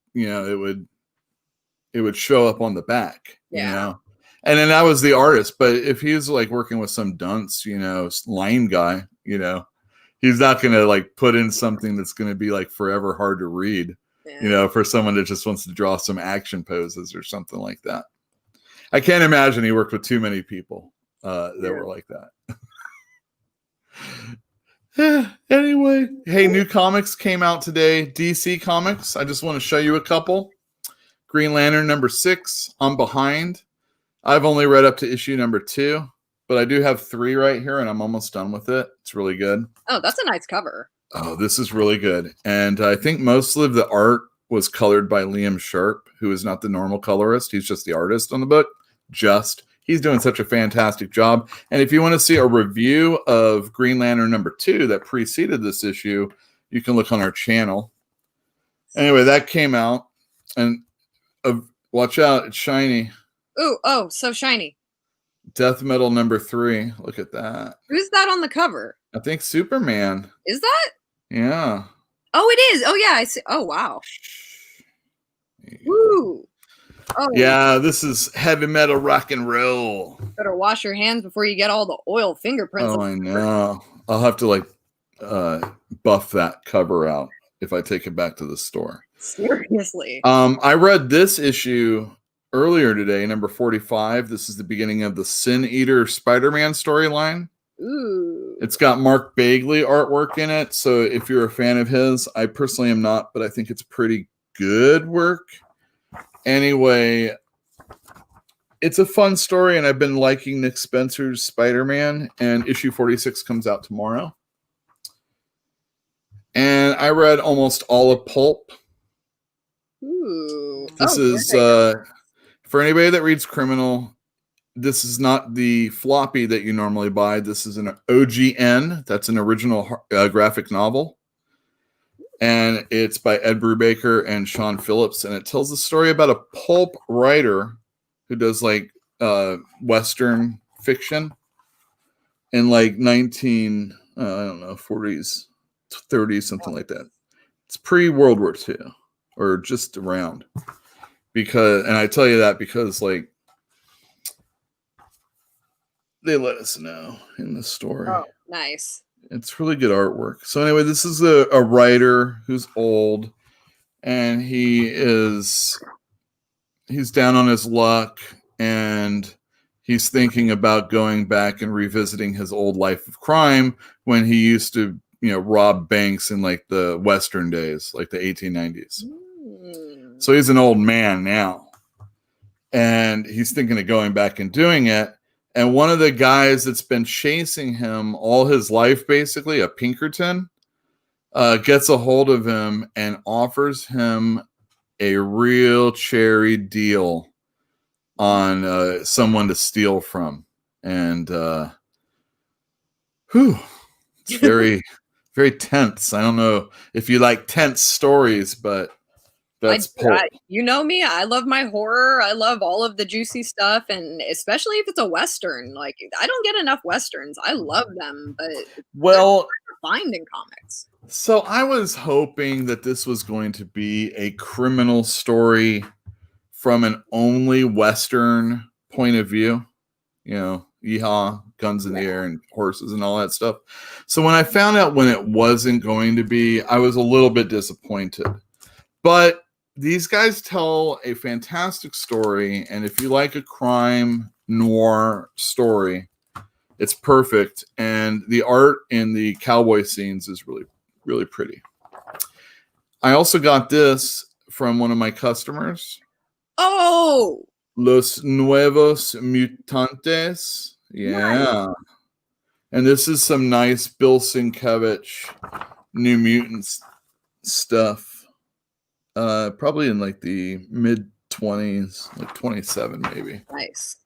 show up on the back, you know. And then that was the artist. But if he's like working with some dunce, you know, line guy, you know, he's not going to like put in something that's going to be like forever hard to read, you know, for someone that just wants to draw some action poses or something like that. I can't imagine he worked with too many people that were like that. Anyway, hey, new comics came out today. DC Comics. I just want to show you a couple. Green Lantern #6. I'm behind. I've only read up to issue #2, but I do have 3 right here, and I'm almost done with it. It's really good. Oh, that's a nice cover. Oh, this is really good. And I think mostly of the art was colored by Liam Sharp, who is not the normal colorist. He's just the artist on the book. He's doing such a fantastic job. And if you want to see a review of Green Lantern #2 that preceded this issue, you can look on our channel. Anyway, that came out. And watch out, it's shiny. Ooh, oh, so shiny. Death Metal #3. Look at that. Who's that on the cover? I think Superman. Is that? Yeah. Oh, it is. Oh, yeah. I see. Oh, wow. Woo. Oh, yeah, this is heavy metal rock and roll. Better wash your hands before you get all the oil fingerprints. Oh, I know. I'll have to like buff that cover out if I take it back to the store. Seriously. I read this issue earlier today, #45. This is the beginning of the Sin Eater Spider-Man storyline. Ooh. It's got Mark Bagley artwork in it, so if you're a fan of his, I personally am not, but I think it's pretty good work. Anyway, it's a fun story, and I've been liking Nick Spencer's Spider-Man, and issue 46 comes out tomorrow. And I read almost all of Pulp. Ooh. This is, for anybody that reads Criminal, this is not the floppy that you normally buy. This is an OGN. That's an original graphic novel. And it's by Ed Brubaker and Sean Phillips. And it tells the story about a pulp writer who does like Western fiction in like 40s, 30s, something like that. It's pre-World War II or just around. And I tell you that because like they let us know in the story. Oh, nice. It's really good artwork. So anyway, this is a writer who's old, and he's down on his luck, and he's thinking about going back and revisiting his old life of crime when he used to, rob banks in like the Western days, like the 1890s. So he's an old man now, and he's thinking of going back and doing it. And one of the guys that's been chasing him all his life, basically, a Pinkerton, gets a hold of him and offers him a real cherry deal on someone to steal from. And it's very, very tense. I don't know if you like tense stories, but that's Pulp. You know me. I love my horror. I love all of the juicy stuff, and especially if it's a Western. Like, I don't get enough Westerns. I love them, but they're hard to find in comics. So I was hoping that this was going to be a criminal story from an only Western point of view, yeehaw, guns in the air and horses and all that stuff. So when I found out when it wasn't going to be, I was a little bit disappointed. But these guys tell a fantastic story, and if you like a crime noir story, it's perfect. And the art in the cowboy scenes is really, really pretty. I also got this from one of my customers. Oh! Los Nuevos Mutantes. Yeah. Nice. And this is some nice Bill Sienkiewicz New Mutants stuff. Probably in like the mid-20s, like 27 maybe. Nice.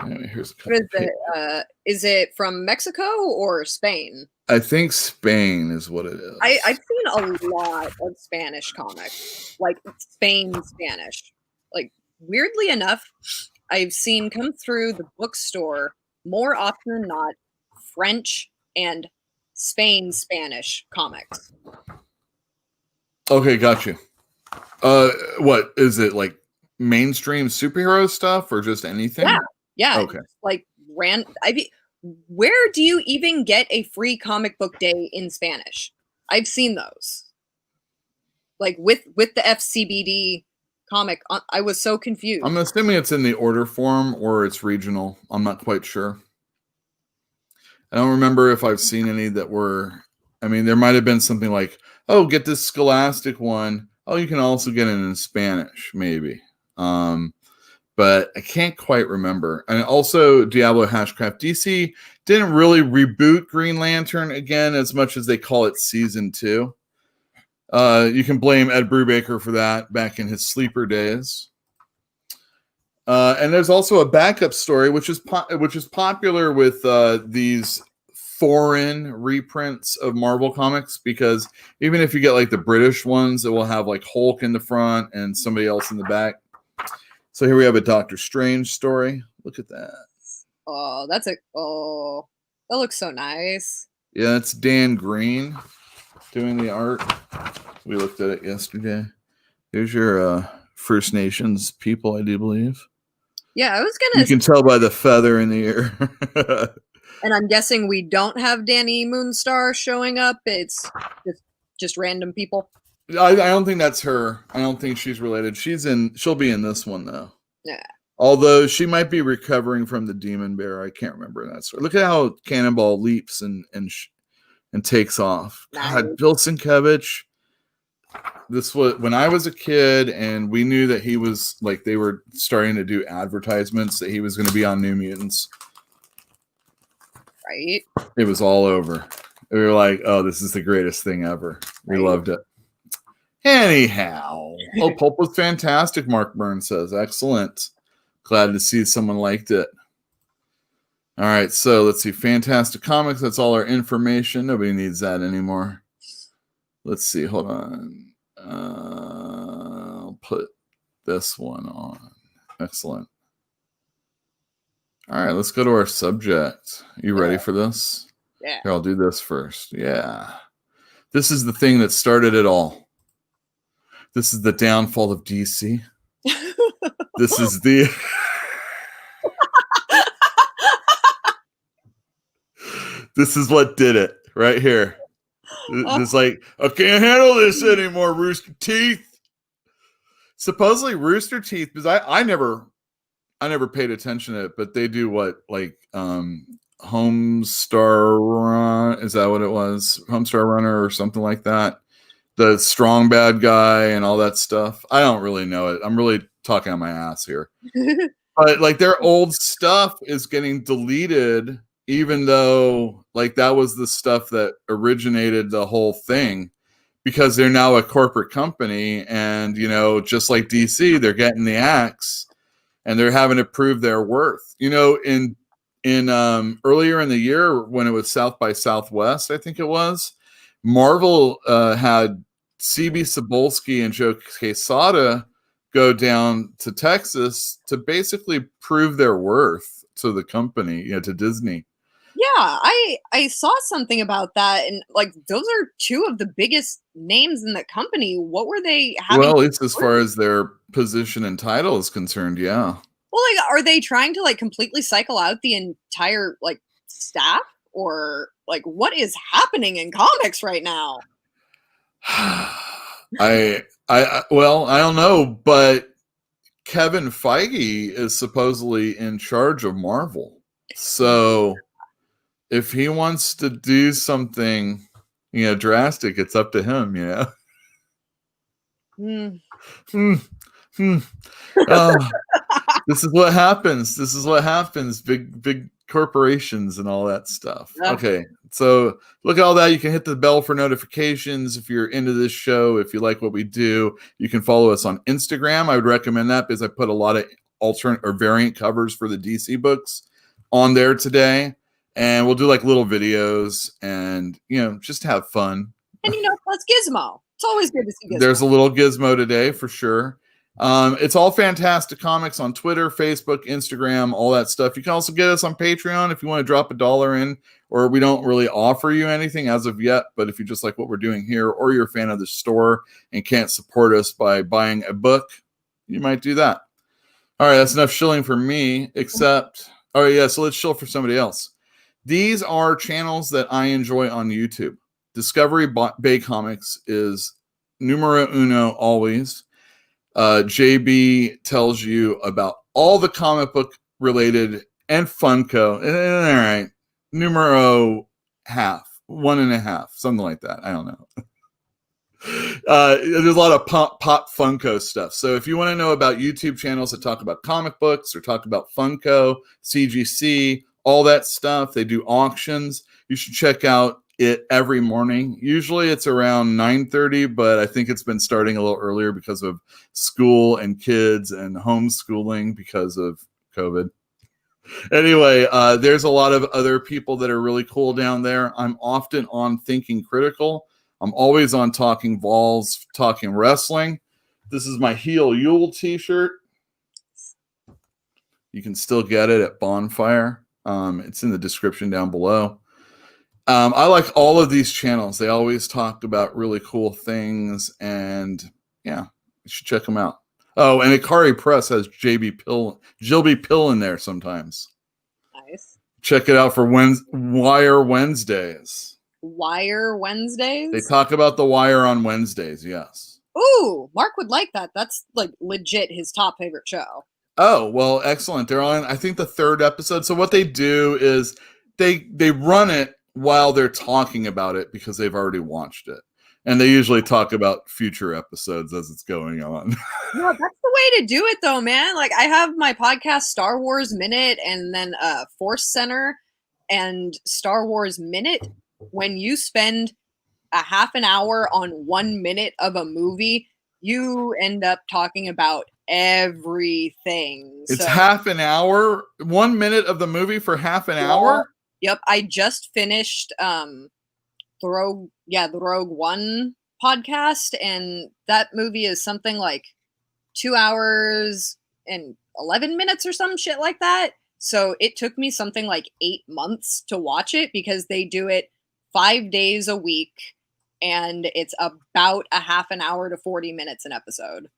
Anyway, here's a couple. What is it? Is it from Mexico or Spain? I think Spain is what it is. I've seen a lot of Spanish comics, like Spain Spanish. Like, weirdly enough, I've seen come through the bookstore more often than not French and Spain Spanish comics. Okay, got you. What is it, like mainstream superhero stuff or just anything? Yeah. Okay. Like where do you even get a free comic book day in Spanish? I've seen those. Like with the FCBD comic, I was so confused. I'm assuming it's in the order form or it's regional. I'm not quite sure. I don't remember if I've seen any that were, I mean, there might have been something like, oh, get this Scholastic one. Oh, you can also get it in Spanish, maybe. But I can't quite remember. And also Diablo Hashcraft. DC didn't really reboot Green Lantern again as much as they call it season 2. You can blame Ed Brubaker for that back in his sleeper days. And there's also a backup story, which is popular with these foreign reprints of Marvel comics, because even if you get like the British ones, it will have like Hulk in the front and somebody else in the back. So here we have a Doctor Strange story. Look at that. Oh, that looks so nice. Yeah, it's Dan Green doing the art. We looked at it yesterday. Here's your First Nations people, I do believe. Yeah, I was gonna. You can tell by the feather in the ear. And I'm guessing we don't have Danny Moonstar showing up. It's just random people. I don't think that's her. I don't think she's related. She'll be in this one though. Yeah. Although she might be recovering from the demon bear. I can't remember that story. Look at how Cannonball leaps and takes off. God, Bill Sienkiewicz. This was when I was a kid, and we knew that he was like, they were starting to do advertisements that he was going to be on New Mutants. Right. It was all over. We were like, oh, this is the greatest thing ever. We loved it. Anyhow, Pulp was fantastic, Mark Burns says. Excellent. Glad to see someone liked it. All right, so let's see. Fantastic Comics. That's all our information. Nobody needs that anymore. Let's see. Hold on. I'll put this one on. Excellent. All right, let's go to our subject. You ready for this? Yeah. Here, I'll do this first. Yeah. This is the thing that started it all. This is the downfall of DC. This is the... This is what did it right here. It's like, I can't handle this anymore, Rooster Teeth. Supposedly Rooster Teeth, because I never paid attention to it, but they do what, like Homestar Run, is that what it was? Homestar Runner or something like that. The strong bad guy and all that stuff. I don't really know it. I'm really talking on my ass here. But like their old stuff is getting deleted, even though like that was the stuff that originated the whole thing, because they're now a corporate company, and just like DC, they're getting the axe and they're having to prove their worth. In earlier in the year when it was South by Southwest, I think it was, Marvel had CB Cebulski and Joe Quesada go down to Texas to basically prove their worth to the company, to Disney. Yeah, I saw something about that, and like those are two of the biggest names in the company. What were they having? Well, at least as far as their position and title is concerned, yeah. Well, like, are they trying to like completely cycle out the entire like staff, or like what is happening in comics right now? Well, I don't know, but Kevin Feige is supposedly in charge of Marvel. So if he wants to do something, drastic, it's up to him, Mm. Hmm. Hmm. Oh, this is what happens. This is what happens. Big corporations and all that stuff. Yeah. Okay. So look at all that. You can hit the bell for notifications if you're into this show. If you like what we do, you can follow us on Instagram. I would recommend that because I put a lot of alternate or variant covers for the DC books on there today. And we'll do like little videos and, just have fun. And plus Gizmo. It's always good to see Gizmo. There's a little gizmo today for sure. It's all Fantastic Comics on Twitter, Facebook, Instagram, all that stuff. You can also get us on Patreon if you want to drop $1 in, or we don't really offer you anything as of yet. But if you just like what we're doing here, or you're a fan of the store and can't support us by buying a book, you might do that. All right, that's enough shilling for me, except, all right, yeah, so let's shill for somebody else. These are channels that I enjoy on YouTube. Discovery Bay Comics is numero uno always. JB tells you about all the comic book related and Funko. All right, numero half, 1.5, something like that. I don't know. There's a lot of pop Funko stuff. So if you want to know about YouTube channels that talk about comic books or talk about Funko, CGC, all that stuff, they do auctions. You should check out it every morning. Usually it's around 9:30, but I think it's been starting a little earlier because of school and kids and homeschooling because of COVID. Anyway, there's a lot of other people that are really cool down there. I'm often on Thinking Critical. I'm always on Talking Balls, Talking Wrestling. This is my Heel Yule t-shirt. You can still get it at Bonfire. It's in the description down below. I like all of these channels. They always talk about really cool things, and yeah, you should check them out. Oh, and Ikari Press has Jilby Pill in there sometimes. Nice. Check it out for Wire Wednesdays. Wire Wednesdays? They talk about the Wire on Wednesdays, yes. Ooh, Mark would like that. That's like legit his top favorite show. Oh, well, excellent. They're on, I think, the 3rd episode. So what they do is they run it while they're talking about it because they've already watched it. And they usually talk about future episodes as it's going on. Yeah, that's the way to do it though, man. Like I have my podcast Star Wars Minute and then Force Center and Star Wars Minute. When you spend a half an hour on 1 minute of a movie, you end up talking about everything. It's half an hour? 1 minute of the movie for half an hour? Yep. I just finished the Rogue One podcast, and that movie is something like 2 hours and 11 minutes or some shit like that. So it took me something like 8 months to watch it because they do it 5 days a week, and it's about a half an hour to 40 minutes an episode.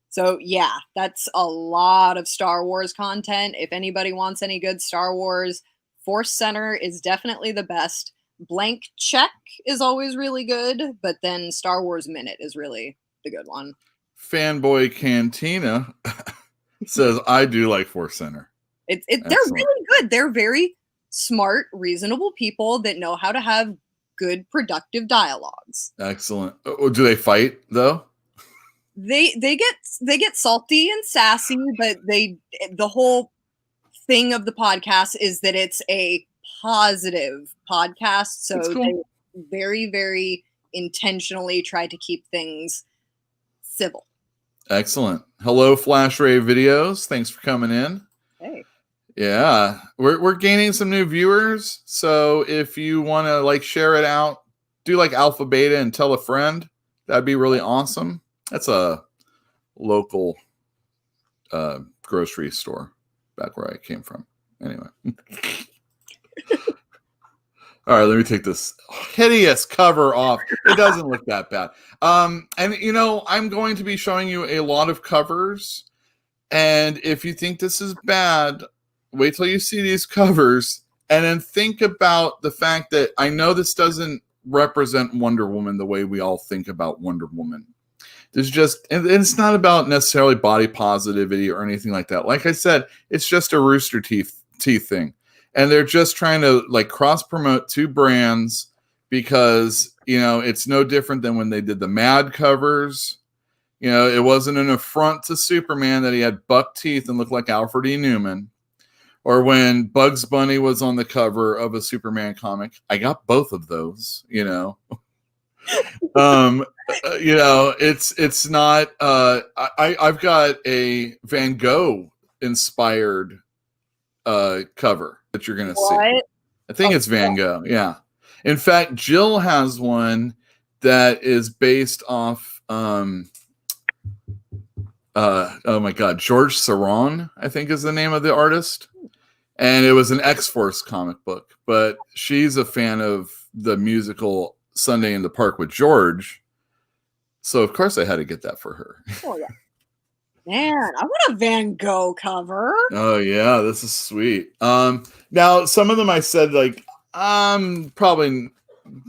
So yeah, that's a lot of Star Wars content. If anybody wants any good Star Wars, Force Center is definitely the best. Blank Check is always really good, but then Star Wars Minute is really the good one. Fanboy Cantina says, I do like Force Center. They're really good. They're very smart, reasonable people that know how to have good, productive dialogues. Excellent. Oh, do they fight though? They get salty and sassy, but the whole thing of the podcast is that it's a positive podcast, so cool. They very, very intentionally try to keep things civil. Excellent. Hello, Flash Ray Videos. Thanks for coming in. Hey. Yeah, we're gaining some new viewers, so if you want to like share it out, do like alpha beta and tell a friend. That'd be really awesome. That's a local grocery store back where I came from. Anyway. All right, let me take this hideous cover off. It doesn't look that bad. And you know, I'm going to be showing you a lot of covers. And if you think this is bad, wait till you see these covers and then think about the fact that I know this doesn't represent Wonder Woman the way we all think about Wonder Woman. There's just, and it's not about necessarily body positivity or anything like that. Like I said, it's just a Rooster Teeth thing. And they're just trying to like cross promote two brands because, you know, it's no different than when they did the Mad covers. You know, it wasn't an affront to Superman that he had buck teeth and looked like Alfred E. Newman. Or when Bugs Bunny was on the cover of a Superman comic. I got both of those, you know. You know, it's not I've got a Van Gogh inspired cover that you're gonna see. I think it's Van Gogh, yeah. In fact, Jill has one that is based off oh my god, George Saron, I think is the name of the artist. And it was an X-Force comic book, but she's a fan of the musical Sunday in the Park with George. So of course I had to get that for her. Oh yeah. Man, I want a Van Gogh cover. Oh yeah, this is sweet. Now some of them I said like I'm probably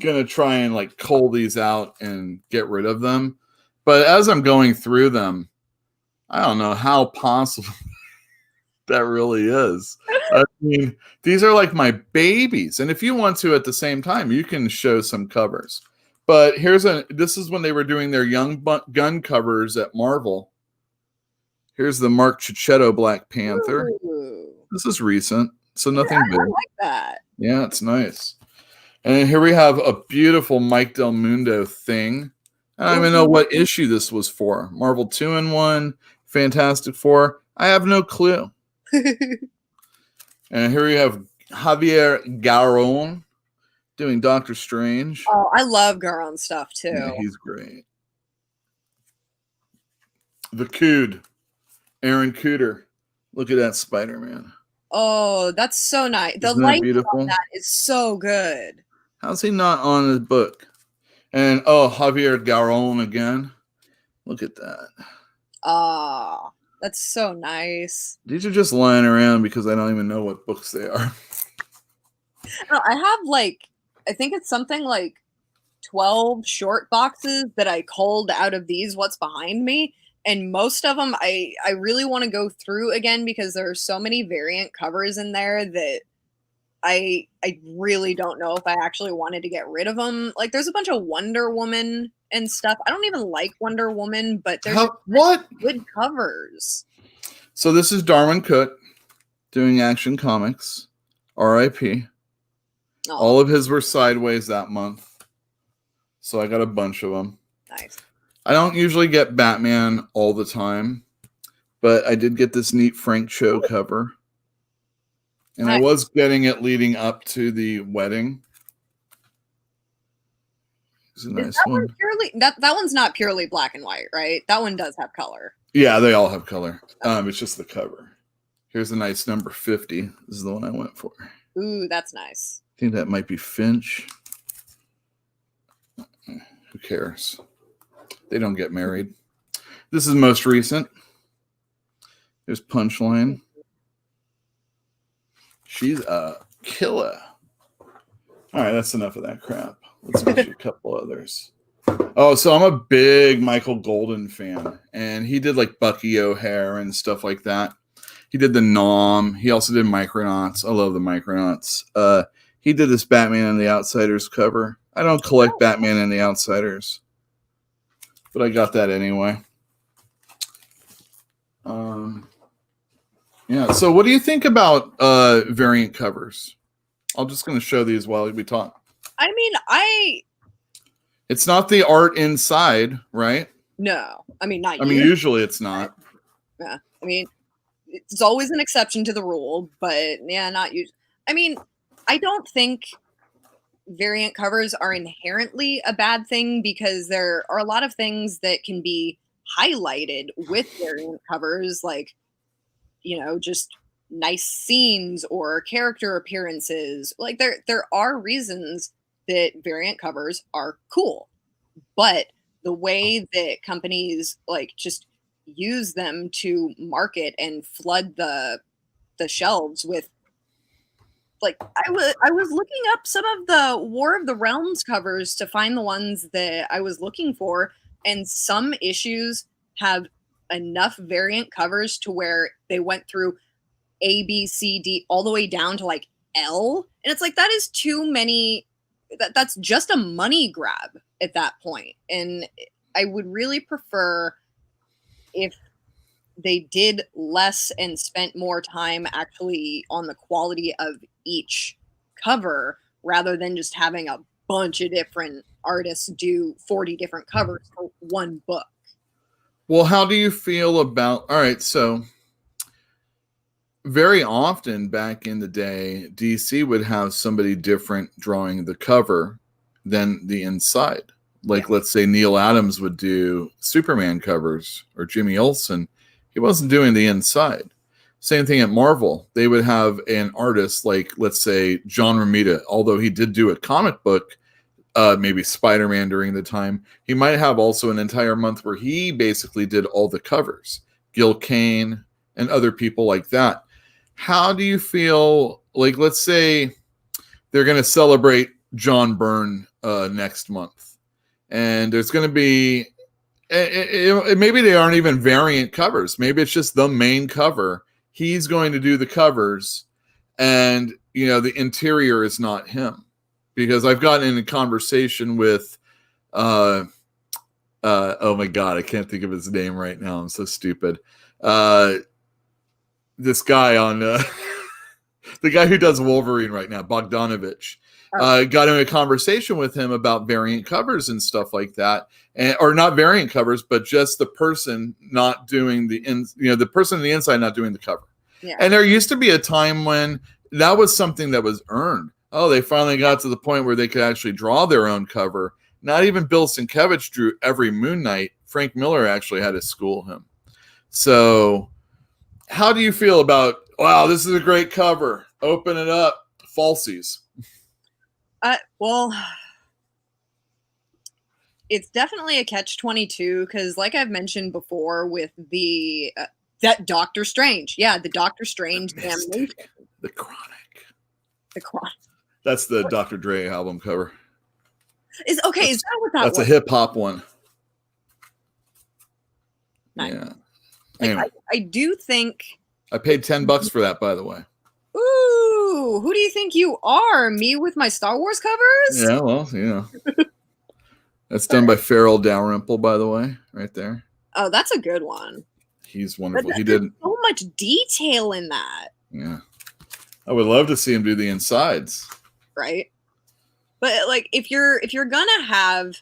gonna try and like cull these out and get rid of them. But as I'm going through them, I don't know how possible that really is. I mean, these are like my babies. And if you want to at the same time, you can show some covers. But this is when they were doing their Young Gun covers at Marvel. Here's the Mark Chachetta Black Panther. Ooh. This is recent, so nothing big. I like that. Yeah, it's nice. And here we have a beautiful Mike Del Mundo thing. I don't even know what issue this was for. Marvel 2-in-1, Fantastic Four. I have no clue. And here we have Javier Garron doing Doctor Strange. Oh, I love Garon stuff too. Yeah, he's great. The Cood, Aaron Cooter. Look at that Spider-Man. Oh, that's so nice. The Isn't that light beautiful? on that is so good. How's he not on his book? And Javier Garron again. Look at that. Ah, that's so nice. These are just lying around because I don't even know what books they are. No, I have like, I think it's something like 12 short boxes that I culled out of these What's Behind Me. And most of them I really want to go through again because there are so many variant covers in there that I really don't know if I actually wanted to get rid of them. Like there's a bunch of Wonder Woman and stuff. I don't even like Wonder Woman, but there's good covers. So this is Darwin Cook doing Action Comics. R.I.P. Oh. All of his were sideways that month. So I got a bunch of them. Nice. I don't usually get Batman all the time, but I did get this neat Frank Cho cover. And nice. I was getting it leading up to the wedding. It's a nice one. That one's not purely black and white, right? That one does have color. Yeah, they all have color. It's just the cover. Here's a nice number 50. This is the one I went for. Ooh, that's nice. I think that might be Finch. Who cares? They don't get married. This is most recent. There's Punchline. She's a killer. All right, that's enough of that crap. Let's get you a couple others. Oh, so I'm a big Michael Golden fan, and he did like Bucky O'Hare and stuff like that. He did the Nom. He also did Micronauts. I love the Micronauts. He did this Batman and the Outsiders cover. I don't collect Batman and the Outsiders, but I got that anyway. Yeah. So, what do you think about variant covers? I'm just going to show these while we talk. I mean, It's not the art inside, right? No, I mean not. I mean, usually it's not. Yeah, I mean, it's always an exception to the rule, but yeah, not usually. I mean, I don't think variant covers are inherently a bad thing because there are a lot of things that can be highlighted with variant covers, like, you know, just nice scenes or character appearances. Like there are reasons that variant covers are cool, but the way that companies like just use them to market and flood the shelves with, like, I was looking up some of the War of the Realms covers to find the ones that I was looking for, and some issues have enough variant covers to where they went through A, B, C, D, all the way down to like L. And it's like, that is too many. That's just a money grab at that point. And I would really prefer if they did less and spent more time actually on the quality of each cover rather than just having a bunch of different artists do 40 different covers for one book. Well, how do you feel about, all right, so very often back in the day, DC would have somebody different drawing the cover than the inside. Like, let's say Neil Adams would do Superman covers, or Jimmy Olsen. He wasn't doing the inside. Same thing at Marvel. They would have an artist like, let's say, John Romita, although he did do a comic book, maybe Spider-Man during the time. He might have also an entire month where he basically did all the covers. Gil Kane and other people like that. How do you feel, like, let's say they're going to celebrate John Byrne next month, and there's going to be, maybe they aren't even variant covers. Maybe it's just the main cover. He's going to do the covers, and, you know, the interior is not him. Because I've gotten in a conversation with, oh my God, I can't think of his name right now. I'm so stupid. This guy on, the guy who does Wolverine right now, Bogdanovich. Got in a conversation with him about variant covers and stuff like that, or not variant covers, but just the person not doing the person on the inside not doing the cover. Yeah. And there used to be a time when that was something that was earned. Oh, they finally got to the point where they could actually draw their own cover. Not even Bill Sienkiewicz drew every Moon Knight. Frank Miller actually had to school him. So, how do you feel about? Wow, this is a great cover. Open it up, falsies. Well, it's definitely a catch-22 because, like I've mentioned before, with the that Doctor Strange, the Doctor Strange animation, the Chronic. That's the Dr. Dre album cover. Is that what that That's was? a hip hop one. Nice. Yeah. Like, Anyway, I do think. I paid $10 for that, by the way. Ooh, who do you think you are? Me with my Star Wars covers? Yeah, well, that's done by Farrell Dalrymple, by the way, right there. Oh, that's a good one. He's wonderful. He There's did so much detail in that. Yeah. I would love to see him do the insides. Right. But like, if you're gonna have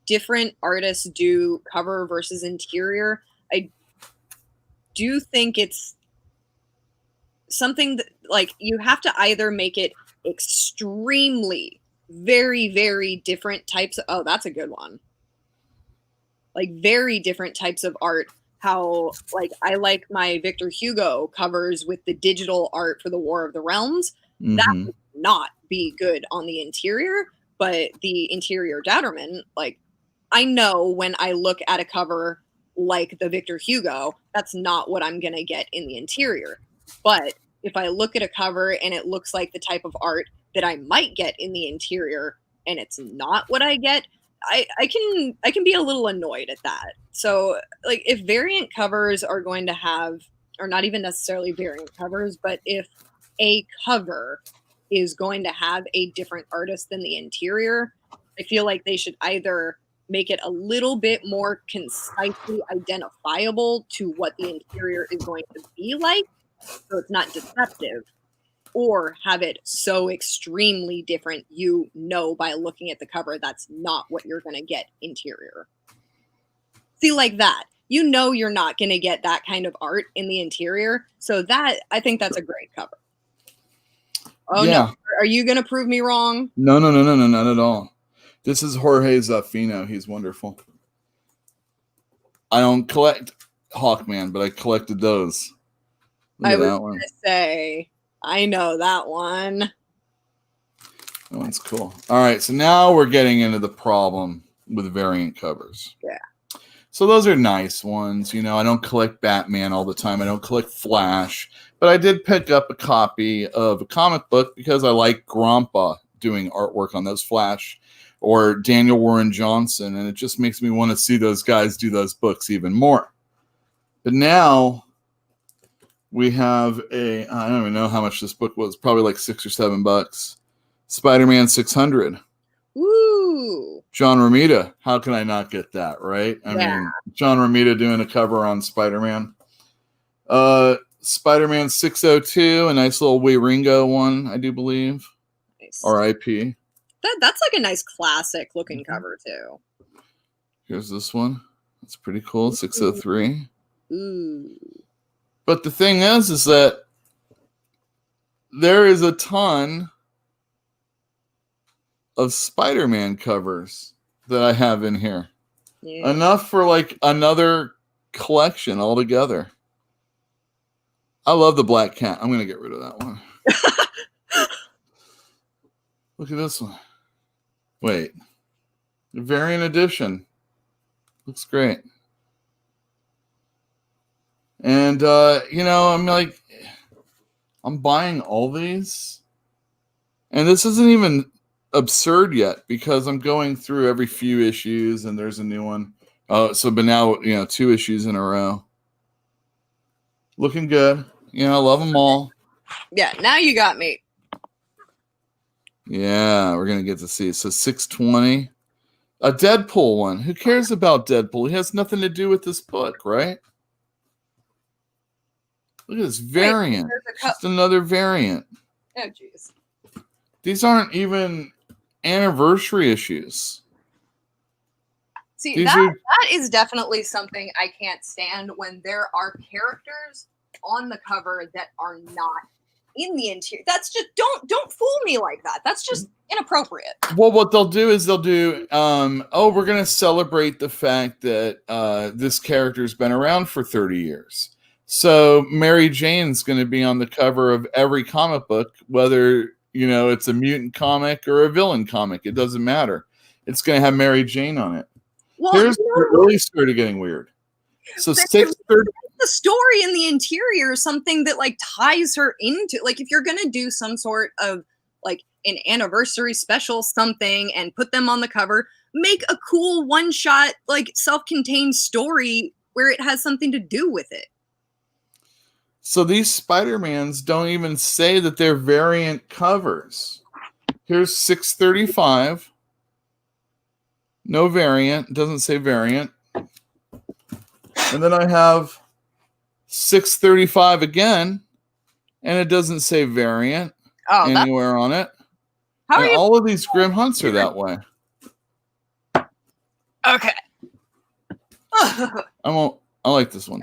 different artists do cover versus interior, I do think it's something that, like, you have to either make it extremely very, very different types of, oh, that's a good one. Like, very different types of art. How, like, I like my Victor Hugo covers with the digital art for the War of the Realms. Mm-hmm. That would not be good on the interior, but the interior Datterman, like, I know when I look at a cover like the Victor Hugo, that's not what I'm going to get in the interior. But if I look at a cover and it looks like the type of art that I might get in the interior and it's not what I get, I can be a little annoyed at that. So, like, if variant covers are going to have, or not even necessarily variant covers, but if a cover is going to have a different artist than the interior, I feel like they should either make it a little bit more concisely identifiable to what the interior is going to be like, so it's not deceptive, or have it so extremely different by looking at the cover that's not what you're going to get interior. See, like that. You're not going to get that kind of art in the interior, so that, I think that's a great cover. Oh, yeah. No. Are you going to prove me wrong? No, not at all. This is Jorge Zafino. He's wonderful. I don't collect Hawkman, but I collected those. Look I at was that one. gonna say, I know that one. That one's cool. All right, so now we're getting into the problem with variant covers. Yeah. So those are nice ones. You know, I don't collect Batman all the time. I don't collect Flash. But I did pick up a copy of a comic book because I like Grandpa doing artwork on those Flash or Daniel Warren Johnson. And it just makes me want to see those guys do those books even more. But now we have I don't even know how much this book was. Probably like $6 or $7. Spider-Man 600. Woo! John Romita. How can I not get that, right? I mean, John Romita doing a cover on Spider-Man. Spider-Man 602, a nice little Ringo one, I do believe. Nice. R.I.P. That's like a nice classic looking cover too. Here's this one. That's pretty cool. 603. Ooh. But the thing is that there is a ton of Spider-Man covers that I have in here. Yeah. Enough for like another collection altogether. I love the Black Cat. I'm going to get rid of that one. Look at this one. Wait. The variant edition. Looks great. And, you know, I'm like, I'm buying all these. And this isn't even absurd yet because I'm going through every few issues and there's a new one. But now, you know, 2 issues in a row. Looking good. You know, I love them all. Yeah, now you got me. Yeah, we're going to get to see it. So 620. A Deadpool one. Who cares about Deadpool? He has nothing to do with this book, right? Look at this variant. Just another variant. Oh, jeez. These aren't even anniversary issues. See, that is definitely something I can't stand when there are characters on the cover that are not in the interior. That's just don't fool me like that. That's just inappropriate. Well, what they'll do is we're going to celebrate the fact that this character's been around for 30 years. So Mary Jane's going to be on the cover of every comic book, whether, you know, it's a mutant comic or a villain comic. It doesn't matter. It's going to have Mary Jane on it. Well, Here's where it really started getting weird. So 630. The story in the interior is something that like ties her into, like, if you're gonna do some sort of like an anniversary special something and put them on the cover, make a cool one-shot like self-contained story where it has something to do with it. So these Spider-Mans don't even say that they're variant covers. Here's 635. No variant. Doesn't say variant. And then I have 635 again, and it doesn't say variant anywhere on it. And all of these Grim Hunts are that way. Okay. I like this one.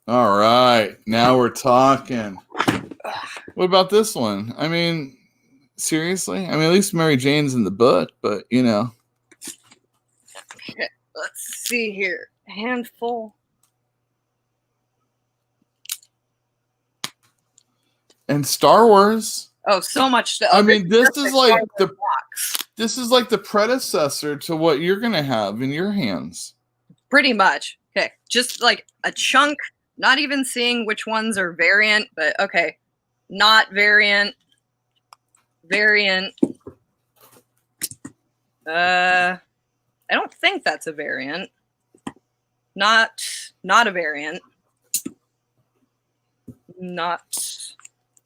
All right, now we're talking. What about this one? I mean, seriously? I mean, at least Mary Jane's in the book, but you know. Okay, let's see here. Handful. And Star Wars. Oh, so much stuff. I mean, this is like the predecessor to what you're gonna have in your hands. Pretty much. Okay, just like a chunk. Not even seeing which ones are variant, but okay. Not variant. Variant. I don't think that's a variant. Not a variant. Not.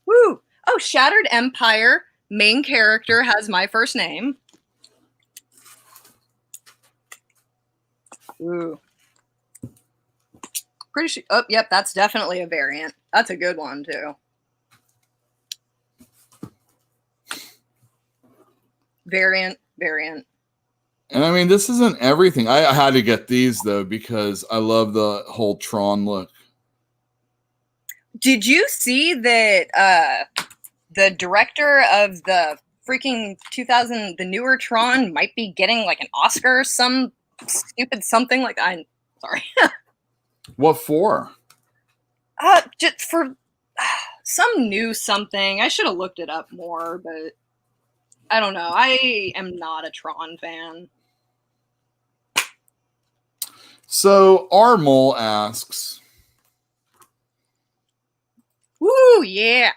Woo! Oh, Shattered Empire. Main character has my first name. Ooh. Pretty sure. Oh, yep, that's definitely a variant. That's a good one, too. Variant. And I mean, this isn't everything. I had to get these, though, because I love the whole Tron look. Did you see that the director of the freaking 2000, the newer Tron, might be getting like an Oscar or some stupid something like sorry. What for? Just for some new something. I should have looked it up more, but I don't know. I am not a Tron fan. So Armol asks. Woo, yeah.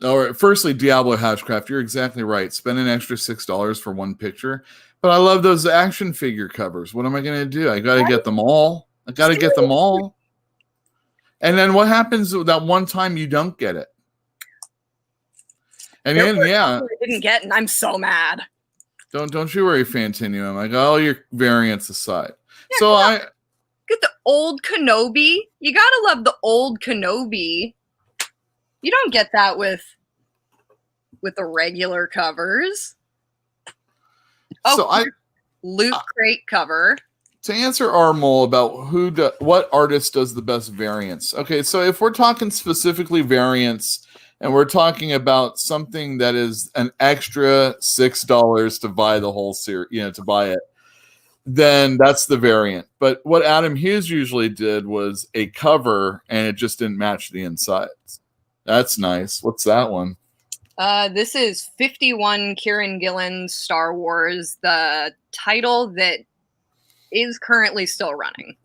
All right. Firstly, Diablo Hatchcraft, you're exactly right. Spend an extra $6 for one picture. But I love those action figure covers. What am I going to do? I got to get them all. I got to get them all. And then what happens that one time you don't get it? And then, yeah. I didn't get, and I'm so mad. Don't you worry, Fantinuum. I got all your variants aside. Yeah, so I get the old Kenobi. You gotta love the old Kenobi. You don't get that with the regular covers. Oh, so Loot Crate cover. To answer Armol about what artist does the best variants. Okay, so if we're talking specifically variants, and we're talking about something that is an extra $6 to buy the whole series, to buy it, then that's the variant. But what Adam Hughes usually did was a cover, and it just didn't match the insides. That's nice. What's that one? This is 51 Kieran Gillen's Star Wars, the title that is currently still running.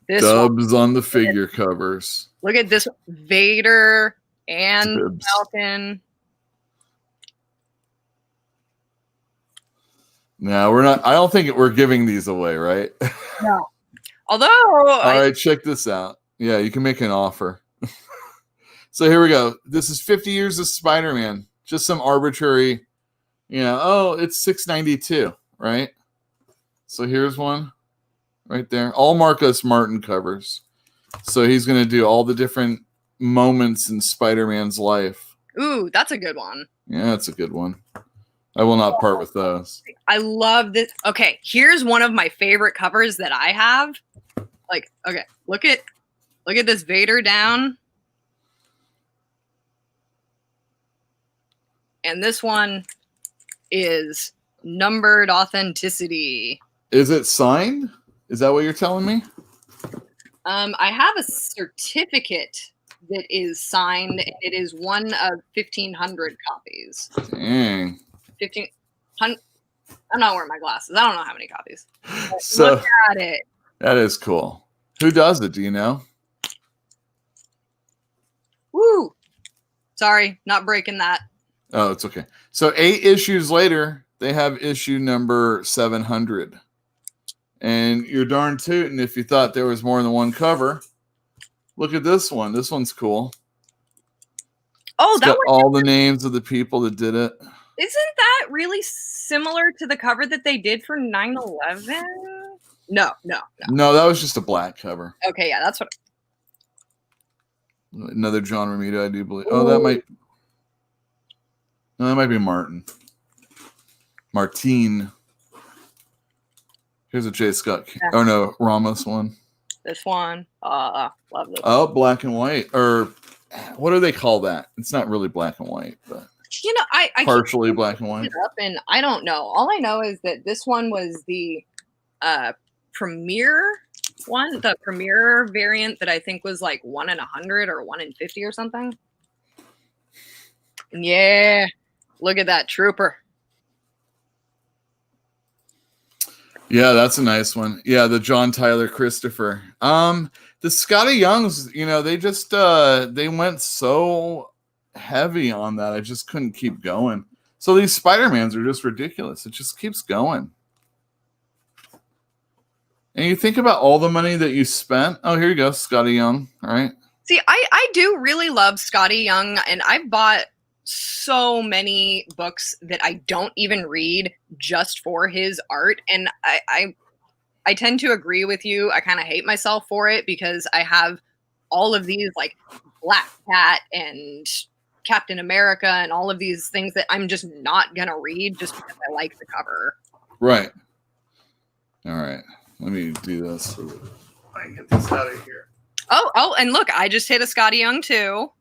This Dubs on the figure covers. Look at this Vader and Falcon. No, we're not. I don't think we're giving these away, right? No. Although, all right, check this out. Yeah, you can make an offer. So here we go. This is 50 years of Spider-Man. Just some arbitrary, it's $6.92, right? So here's one right there. All Marcus Martin covers. So he's going to do all the different moments in Spider-Man's life. Ooh, that's a good one. Yeah, that's a good one. I will not part with those. I love this. Okay, here's one of my favorite covers that I have. Like, okay, look at this Vader down. And this one is numbered authenticity. Is it signed? Is that what you're telling me? I have a certificate that is signed. It is one of 1,500 copies. Dang. 1,500. I'm not wearing my glasses. I don't know how many copies. So, look at it. That is cool. Who does it? Do you know? Woo! Sorry, not breaking that. Oh, it's okay. So 8 issues later, they have issue number 700. And you're darn tootin' if you thought there was more than one cover. Look at this one. This one's cool. Oh, it's got all the names of the people that did it. Isn't that really similar to the cover that they did for 9/11? No, that was just a black cover. Okay, yeah, that's what. Another John Romita, I do believe. Oh, that might be Martin. Martine. Here's a J. Scott. Oh no, Ramos one. This one. Love this. Oh, black and white. Or what do they call that? It's not really black and white, but I partially black and white. And I don't know. All I know is that this one was the premiere one, the premiere variant that I think was like 1 in 100 or 1 in 50 or something. Yeah, look at that trooper. Yeah, that's a nice one. Yeah, the John Tyler Christopher. The Scotty Youngs, they just they went so heavy on that. I just couldn't keep going. So these Spider-Mans are just ridiculous. It just keeps going. And you think about all the money that you spent. Oh, here you go, Scotty Young. All right. See, I do really love Scotty Young, and I've bought so many books that I don't even read just for his art. And I tend to agree with you. I kind of hate myself for it because I have all of these like Black Cat and Captain America and all of these things that I'm just not going to read just because I like the cover. Right. All right. Let me do this so that I can get this out of here. Oh, and look, I just hit a Scotty Young too.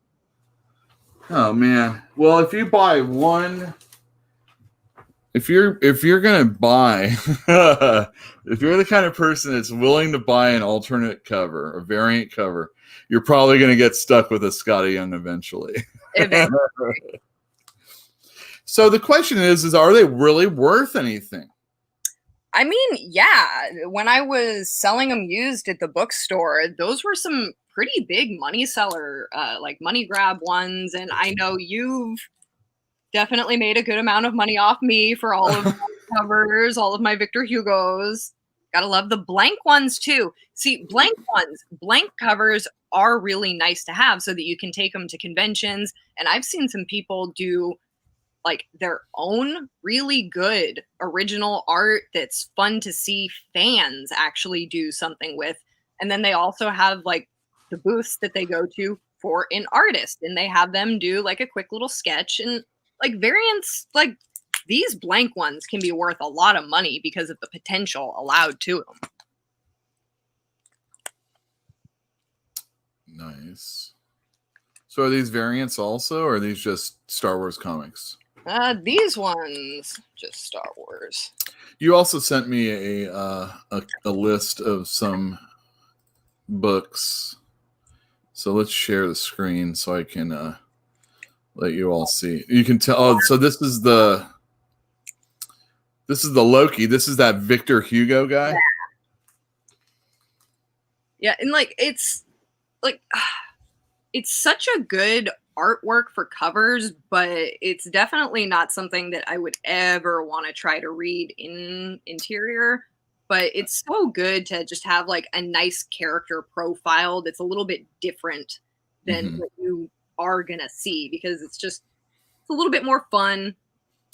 Oh man. Well, if you buy one if you're gonna buy, if you're the kind of person that's willing to buy an alternate cover, a variant cover, you're probably gonna get stuck with a Scotty Young eventually. So the question is are they really worth anything? I mean, yeah. When I was selling them used at the bookstore, those were some pretty big money seller, like money grab ones. And I know you've definitely made a good amount of money off me for all of my covers, all of my Victor Hugos. Gotta love the blank ones too. See, blank covers are really nice to have so that you can take them to conventions. And I've seen some people do like their own really good original art that's fun to see fans actually do something with. And then they also have like the booths that they go to for an artist, and they have them do like a quick little sketch. And like variants like these blank ones can be worth a lot of money because of the potential allowed to them. Nice. So are these variants also, or are these just Star Wars comics? These ones, just Star Wars. You also sent me a list of some books. So let's share the screen so I can let you all see. You can tell. Oh, so this is the Loki. This is that Victor Hugo guy. Yeah, and like it's such a good artwork for covers, but it's definitely not something that I would ever want to try to read in interior. But it's so good to just have like a nice character profile that's a little bit different than what you are gonna see, because it's a little bit more fun.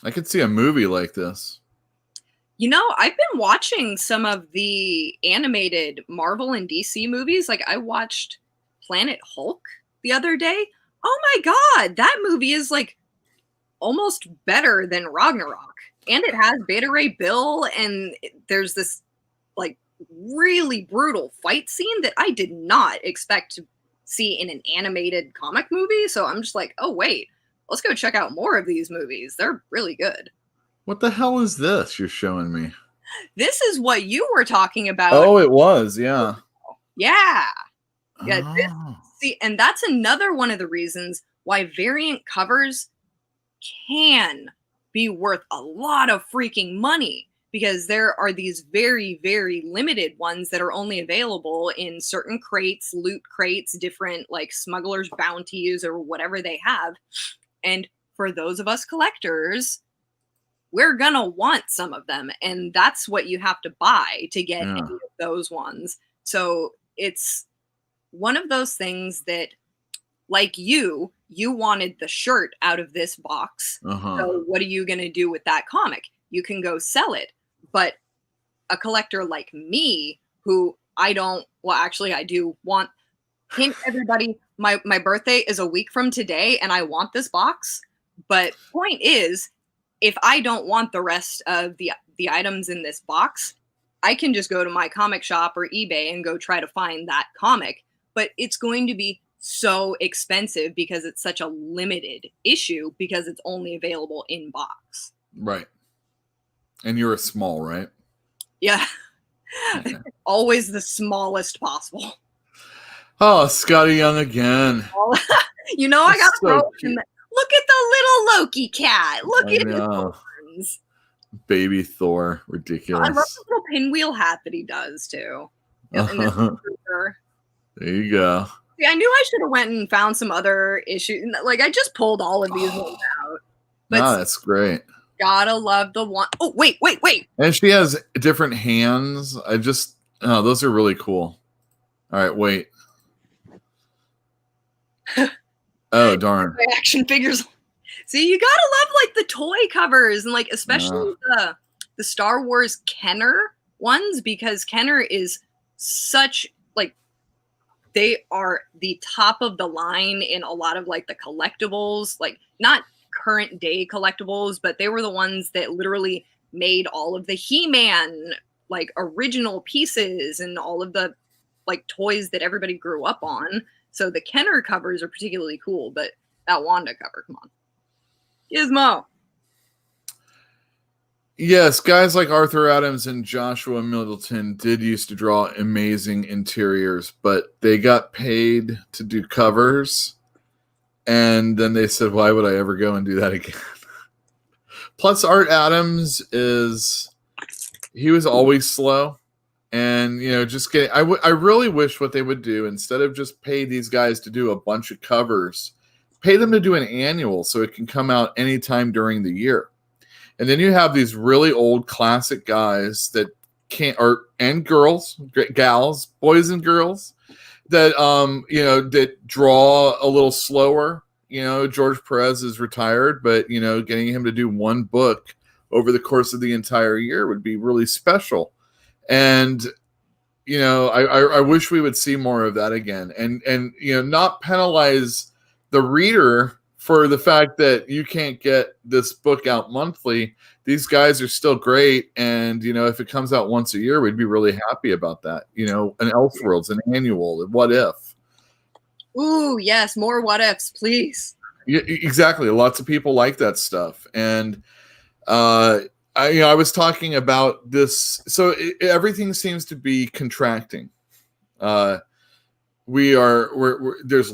I could see a movie like this. You know, I've been watching some of the animated Marvel and DC movies. Like I watched Planet Hulk the other day. Oh my god, that movie is like almost better than Ragnarok. And it has Beta Ray Bill, and there's this like really brutal fight scene that I did not expect to see in an animated comic movie. So I'm just like, oh wait, let's go check out more of these movies. They're really good. What the hell is this you're showing me? This is what you were talking about. Oh, it was, yeah. Yeah. Yeah. Oh. See, and that's another one of the reasons why variant covers can be worth a lot of freaking money, because there are these very, very limited ones that are only available in certain crates, loot crates, different like smugglers' bounties or whatever they have. And for those of us collectors, we're gonna want some of them, and that's what you have to buy to get any of those ones. So it's one of those things that, like you wanted the shirt out of this box. So what are you going to do with that comic? You can go sell it. But a collector like me, who I do want, hint everybody, my birthday is a week from today and I want this box. But point is, if I don't want the rest of the items in this box, I can just go to my comic shop or eBay and go try to find that comic. But it's going to be so expensive because it's such a limited issue, because it's only available in box. Right. And you're a small, right? Yeah. Okay. Always the smallest possible. Oh, Scotty Young again. You know, I got to throw in. Look at the little Loki cat. Look at his horns. Baby Thor. Ridiculous. I love the little pinwheel hat that he does too. There you go. See, I knew I should have went and found some other issues. Like I just pulled all of these ones out. But no, that's great. Gotta love the one. Oh, wait. And she has different hands. Those are really cool. All right, wait. Oh, darn. Action figures. See, you gotta love like the toy covers, and like especially the Star Wars Kenner ones, because Kenner is such like, they are the top of the line in a lot of like the collectibles, like not current day collectibles, but they were the ones that literally made all of the He-Man like original pieces and all of the like toys that everybody grew up on. So the Kenner covers are particularly cool, but that Wanda cover, come on. Gizmo. Yes, guys like Arthur Adams and Joshua Middleton did used to draw amazing interiors, but they got paid to do covers, and then they said, why would I ever go and do that again? Plus, Art Adams he was always slow. And, I really wish what they would do, instead of just pay these guys to do a bunch of covers, pay them to do an annual so it can come out anytime during the year. And then you have these really old classic guys that and girls, gals, boys and girls that, that draw a little slower. George Perez is retired, but, getting him to do one book over the course of the entire year would be really special. And, I wish we would see more of that again, and not penalize the reader for the fact that you can't get this book out monthly. These guys are still great. And, if it comes out once a year, we'd be really happy about that. An Elseworlds, an annual, What If. Ooh, yes. More what ifs, please. Yeah, exactly. Lots of people like that stuff. And, I was talking about this. So everything seems to be contracting. There's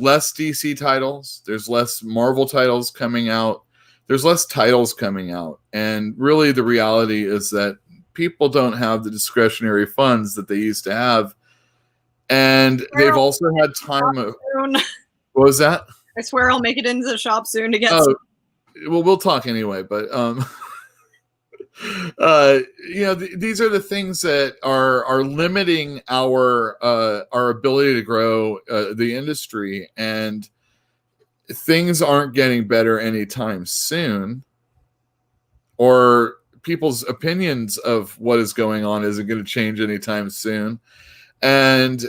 less DC titles. There's less Marvel titles coming out. There's less titles coming out. And really the reality is that people don't have the discretionary funds that they used to have. And they've also had time. What was that? I swear I'll make it into the shop soon to get some. Well, we'll talk anyway, but, these are the things that are limiting our ability to grow the industry, and things aren't getting better anytime soon, or people's opinions of what is going on isn't going to change anytime soon. And,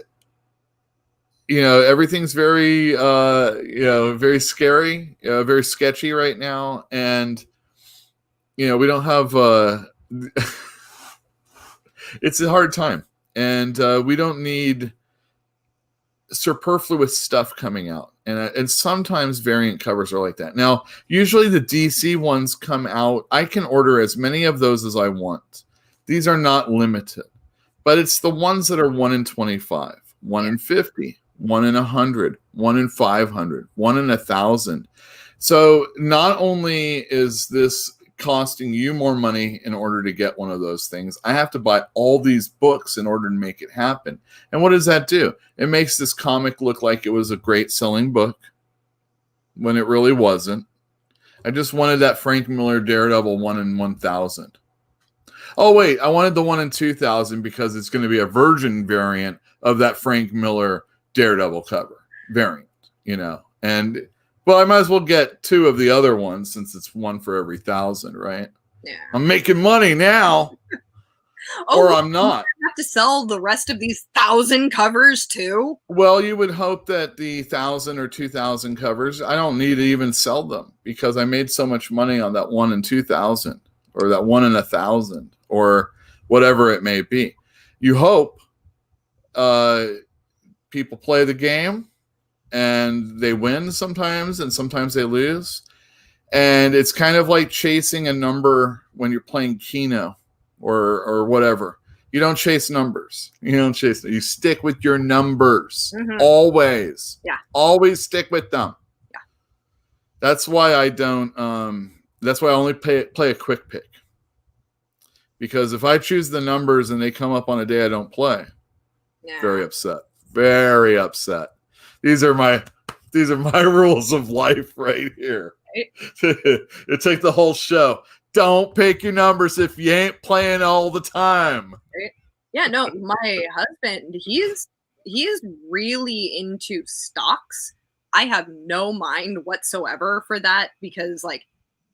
everything's very, very scary, very sketchy right now. And, we don't have, it's a hard time, and we don't need superfluous stuff coming out. And sometimes variant covers are like that. Now, usually the DC ones come out. I can order as many of those as I want. These are not limited, but it's the ones that are 1 in 25, 1 in 50, 1 in 100, 1 in 500, 1 in 1,000. So not only is this costing you more money in order to get one of those things, I have to buy all these books in order to make it happen. And what does that do? It makes this comic look like it was a great selling book when it really wasn't. I just wanted that Frank Miller Daredevil 1 in 1,000. Oh, wait, I wanted the 1 in 2,000 because it's going to be a virgin variant of that Frank Miller Daredevil cover variant, and well, I might as well get 2 of the other ones since it's 1 for every 1,000, right? Yeah. I'm making money now. Or I'm not. You have to sell the rest of these 1,000 covers too? Well, you would hope that the 1,000 or 2,000 covers, I don't need to even sell them because I made so much money on that 1 in 2,000 or that 1 in 1,000 or whatever it may be. You hope people play the game, and they win sometimes, and sometimes they lose. And it's kind of like chasing a number when you're playing Keno or whatever. You don't chase numbers. You stick with your numbers. Mm-hmm. Always. Yeah. Always stick with them. Yeah. That's why I don't. That's why I only play a quick pick. Because if I choose the numbers and they come up on a day I don't play, very upset. Very upset. These are my rules of life right here. Right. It takes the whole show. Don't pick your numbers if you ain't playing all the time. Right. Yeah, no, my husband, he is really into stocks. I have no mind whatsoever for that because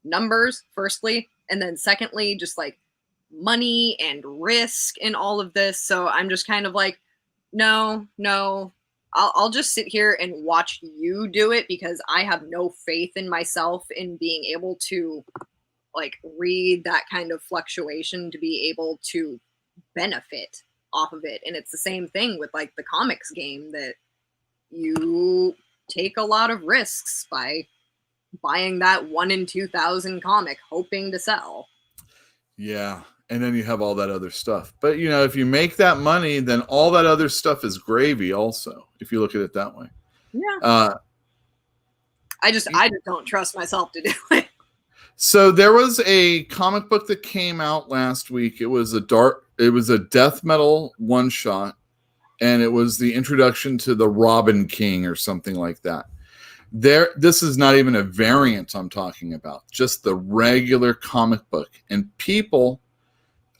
numbers, firstly, and then secondly, just money and risk and all of this. So I'm just kind of no. I'll just sit here and watch you do it because I have no faith in myself in being able to read that kind of fluctuation to be able to benefit off of it. And it's the same thing with the comics game, that you take a lot of risks by buying that 1 in 2,000 comic hoping to sell. Yeah. And then you have all that other stuff. But, you know, if you make that money, then all that other stuff is gravy also, if you look at it that way. Yeah. I just don't trust myself to do it. So there was a comic book that came out last week. It was a death metal one shot, and it was the introduction to the Robin King or something like that. This is not even a variant I'm talking about, just the regular comic book. And people,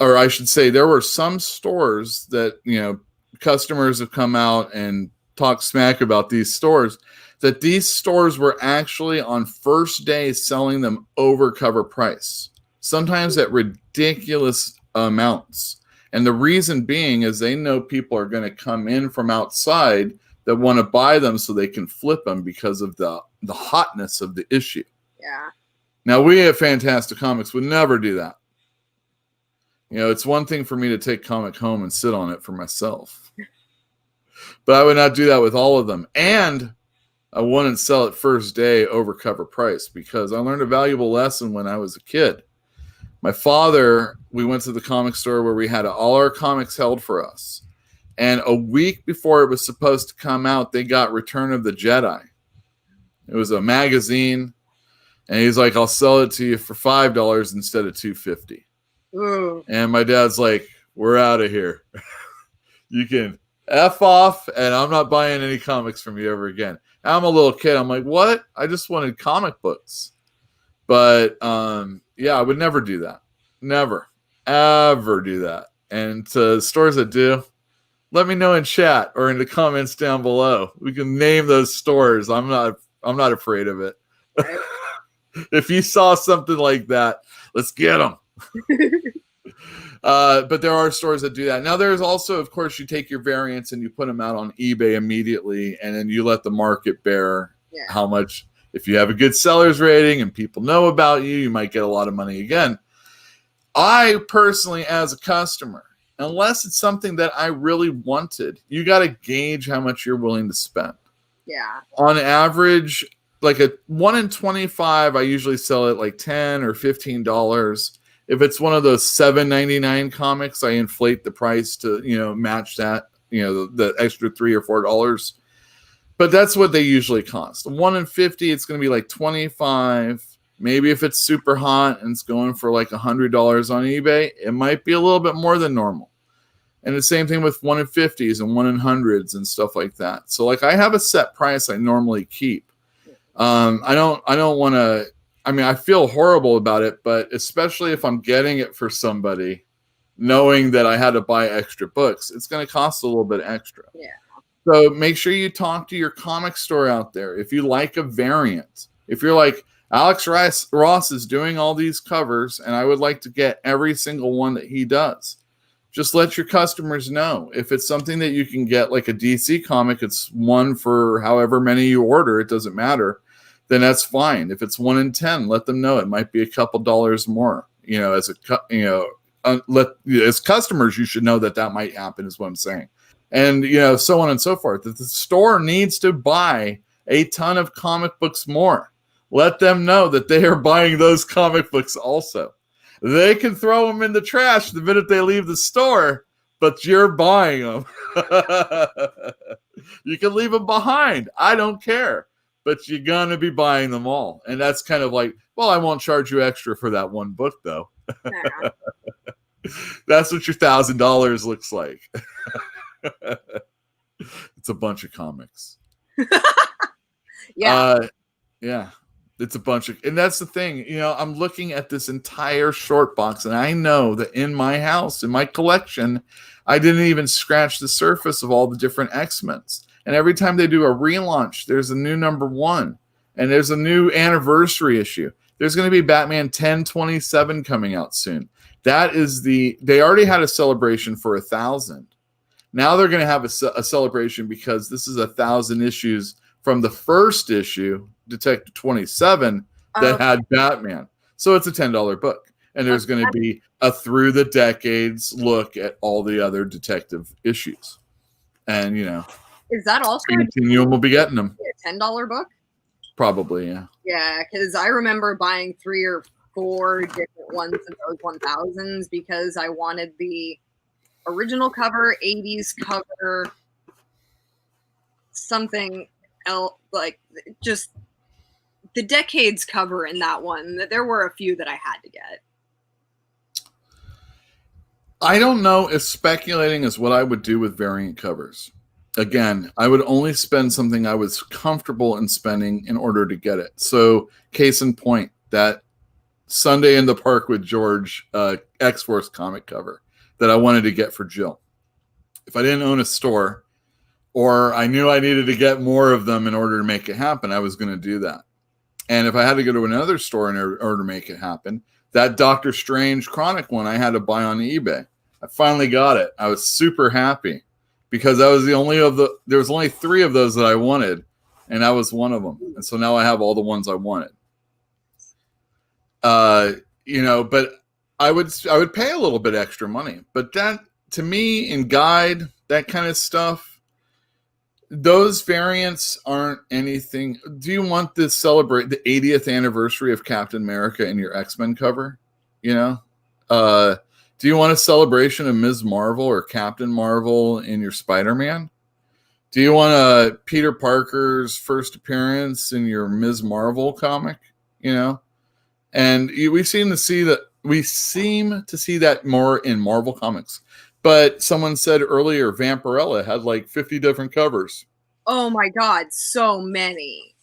or I should say, there were some stores that, you know, customers have come out and talked smack about these stores, that these stores were actually on first day selling them over cover price, sometimes at ridiculous amounts. And the reason being is they know people are going to come in from outside that want to buy them so they can flip them because of the hotness of the issue. Yeah. Now, we at Fantastic Comics would never do that. You know, it's one thing for me to take comic home and sit on it for myself, but I would not do that with all of them. And I wouldn't sell it first day over cover price, because I learned a valuable lesson when I was a kid. My father, we went to the comic store where we had all our comics held for us. And a week before it was supposed to come out, they got Return of the Jedi. It was a magazine. And he's like, I'll sell it to you for $5 instead of $2.50. Ooh. And my dad's like, we're out of here. You can F off, and I'm not buying any comics from you ever again. I'm a little kid. I'm like, what? I just wanted comic books. But yeah, I would never do that. Never, ever do that. And to stores that do, let me know in chat or in the comments down below. We can name those stores. I'm not afraid of it. Right. If you saw something like that, let's get them. But there are stores that do that. Now, there's also, of course, you take your variants and you put them out on eBay immediately, and then you let the market bear how much. If you have a good seller's rating and people know about you, you might get a lot of money again. I personally, as a customer, unless it's something that I really wanted, you got to gauge how much you're willing to spend. Yeah. On average, like a 1 in 25, I usually sell it like $10 or $15. If it's one of those $7.99 comics, I inflate the price to, you know, match that, you know, the extra $3 or $4. But that's what they usually cost. 1 in 50, it's going to be like $25. Maybe if it's super hot and it's going for like $100 on eBay, it might be a little bit more than normal. And the same thing with 1 in 50s and 1 in 100s and stuff like that. So like I have a set price I normally keep. I don't want to. I mean, I feel horrible about it, but especially if I'm getting it for somebody, knowing that I had to buy extra books, it's going to cost a little bit extra. Yeah. So make sure you talk to your comic store out there. If you like a variant, if you're like, Alex Ross is doing all these covers, and I would like to get every single one that he does, just let your customers know. If it's something that you can get, like a DC comic, it's one for however many you order, it doesn't matter, then that's fine. If it's 1 in 10, let them know. It might be a couple dollars more. You know, as customers, you should know that might happen, is what I'm saying. And, you know, so on and so forth. If the store needs to buy a ton of comic books more, let them know that they are buying those comic books also. They can throw them in the trash the minute they leave the store, but you're buying them. You can leave them behind. I don't care. But you're going to be buying them all. And that's kind of like, well, I won't charge you extra for that one book, though. Yeah. That's what your $1,000 looks like. It's a bunch of comics. Yeah. Yeah. It's a bunch of, and that's the thing, you know, I'm looking at this entire short box, and I know that in my house, in my collection, I didn't even scratch the surface of all the different X-Men's. And every time they do a relaunch, there's a new #1, and there's a new anniversary issue. There's going to be Batman 1027 coming out soon. That is they already had a celebration for 1,000. Now they're going to have a celebration because this is 1,000 issues from the first issue, Detective 27, that had Batman. So it's a $10 book. And there's going to be a through the decades look at all the other detective issues. And, you know, is that also Continuum will be getting them. A $10 book? Probably, yeah. Yeah, because I remember buying 3 or 4 different ones of those 1000s because I wanted the original cover, 80s cover, something else, like just the decades cover in that one. There were a few that I had to get. I don't know if speculating is what I would do with variant covers. Again, I would only spend something I was comfortable in spending in order to get it. So, case in point, that Sunday in the Park with George X-Force comic cover that I wanted to get for Jill. If I didn't own a store, or I knew I needed to get more of them in order to make it happen, I was going to do that. And if I had to go to another store in order to make it happen, that Doctor Strange Chronic one I had to buy on eBay. I finally got it. I was super happy because I was there was only 3 of those that I wanted, and I was one of them. And so now I have all the ones I wanted. But I would pay a little bit extra money. But that, to me, in Guide, that kind of stuff, those variants aren't anything. Do you want to celebrate the 80th anniversary of Captain America in your X-Men cover? Do you want a celebration of Ms. Marvel or Captain Marvel in your Spider-Man? Do you want a Peter Parker's first appearance in your Ms. Marvel comic? And we seem to see that more in Marvel comics. But someone said earlier, Vampirella had like 50 different covers. Oh my God, so many.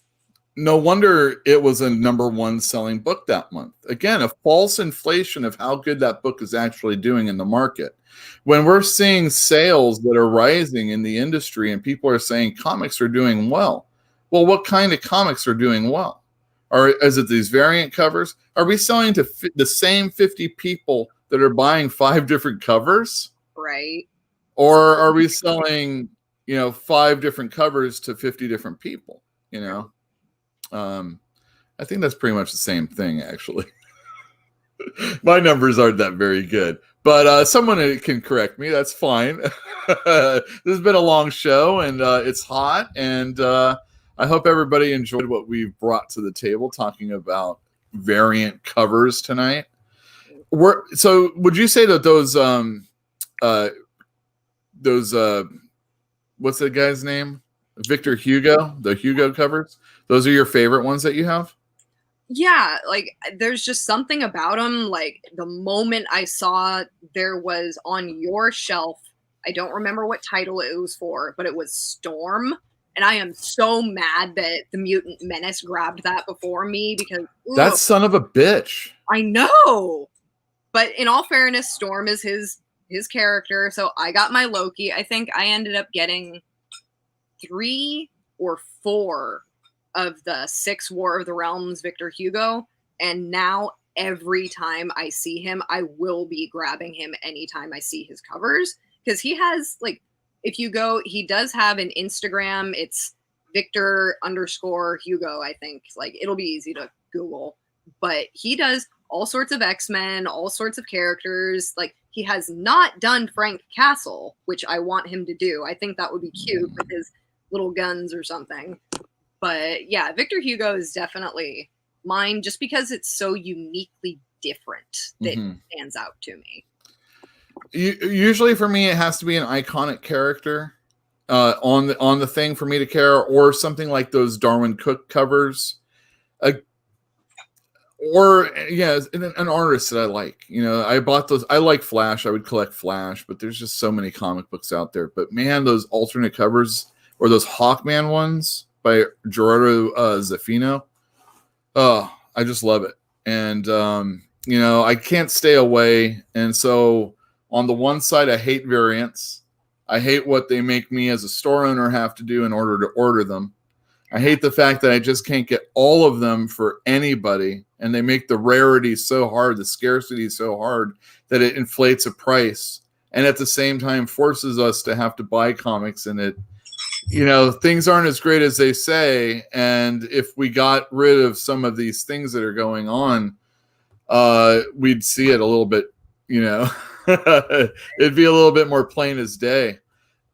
No wonder it was a #1 selling book that month. Again, a false inflation of how good that book is actually doing in the market. When we're seeing sales that are rising in the industry and people are saying comics are doing well, what kind of comics are doing well? Is it these variant covers? Are we selling to the same 50 people that are buying 5 different covers? Right. Or are we selling, 5 different covers to 50 different people? I think that's pretty much the same thing, actually. My numbers aren't that very good, but someone can correct me. That's fine. This has been a long show, and it's hot, and I hope everybody enjoyed what we've brought to the table talking about variant covers tonight. So would you say that those what's the guy's name? Victor Hugo, the Hugo covers. Those are your favorite ones that you have? Yeah, like there's just something about them. Like the moment I saw there was on your shelf, I don't remember what title it was for, but it was Storm. And I am so mad that the Mutant Menace grabbed that before me because that son of a bitch. I know. But in all fairness, Storm is his character. So I got my Loki. I think I ended up getting 3 or 4 of the 6 War of the Realms Victor Hugo. And now every time I see him, I will be grabbing him anytime I see his covers. Because he has, like, if you go, he does have an Instagram. It's Victor_Hugo, I think. Like, it'll be easy to Google. But he does all sorts of X-Men, all sorts of characters. Like, he has not done Frank Castle, which I want him to do. I think that would be cute with his little guns or something. But yeah, Victor Hugo is definitely mine just because it's so uniquely different that it stands out to me. Usually for me, it has to be an iconic character on the thing for me to care, or something like those Darwin Cook covers. Or an artist that I like. I bought those. I like Flash. I would collect Flash, but there's just so many comic books out there. But man, those alternate covers or those Hawkman ones by Gerardo Zaffino. Oh, I just love it. And I can't stay away. And so on the one side, I hate variants. I hate what they make me as a store owner have to do in order to order them. I hate the fact that I just can't get all of them for anybody, and they make the rarity so hard, the scarcity so hard, that it inflates a price, and at the same time forces us to have to buy comics, and it, things aren't as great as they say, and if we got rid of some of these things that are going on, we'd see it a little bit, it'd be a little bit more plain as day.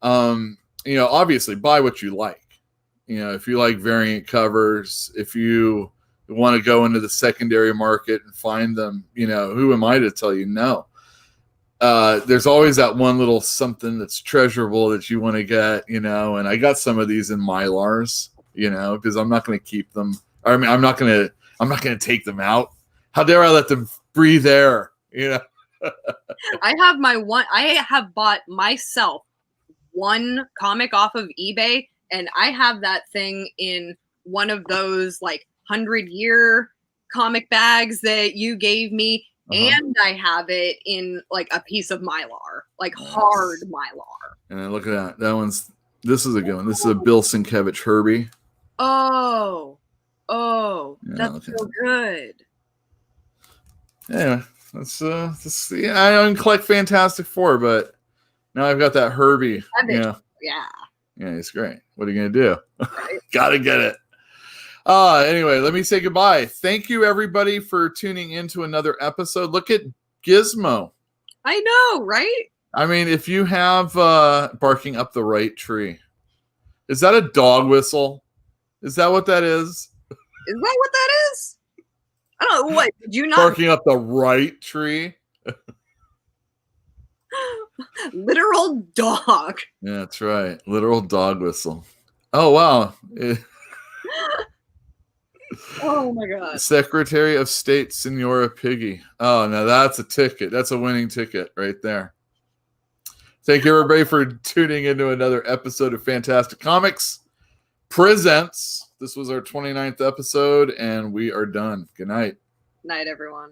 Obviously buy what you like. If you like variant covers, if you want to go into the secondary market and find them, who am I to tell you no? There's always that one little something that's treasurable that you want to get, and I got some of these in Mylars, because I'm not going to keep them. I mean, I'm not going to take them out. How dare I let them breathe air, I have bought myself one comic off of eBay, and I have that thing in one of those like 100-year comic bags that you gave me. And I have it in like a piece of Mylar, like hard Mylar. And then look at that. This is a good one. This is a Bill Sienkiewicz Herbie. Oh, that's so good. Yeah, I don't collect Fantastic Four, but now I've got that Herbie. Yeah, he's great. What are you gonna do? Right. Gotta get it. Anyway, let me say goodbye. Thank you, everybody, for tuning into another episode. Look at Gizmo. I know, right? I mean, if you have barking up the right tree, is that a dog whistle? Is that what that is? Is that what that is? I don't know. What did you not barking up the right tree? Literal dog. Yeah, that's right. Literal dog whistle. Oh wow. Oh my God. Secretary of State Senora Piggy. Oh, now that's a ticket. That's a winning ticket right there. Thank you, everybody, for tuning into another episode of Fantastic Comics Presents. This was our 29th episode, and we are done. Good night. Night, everyone.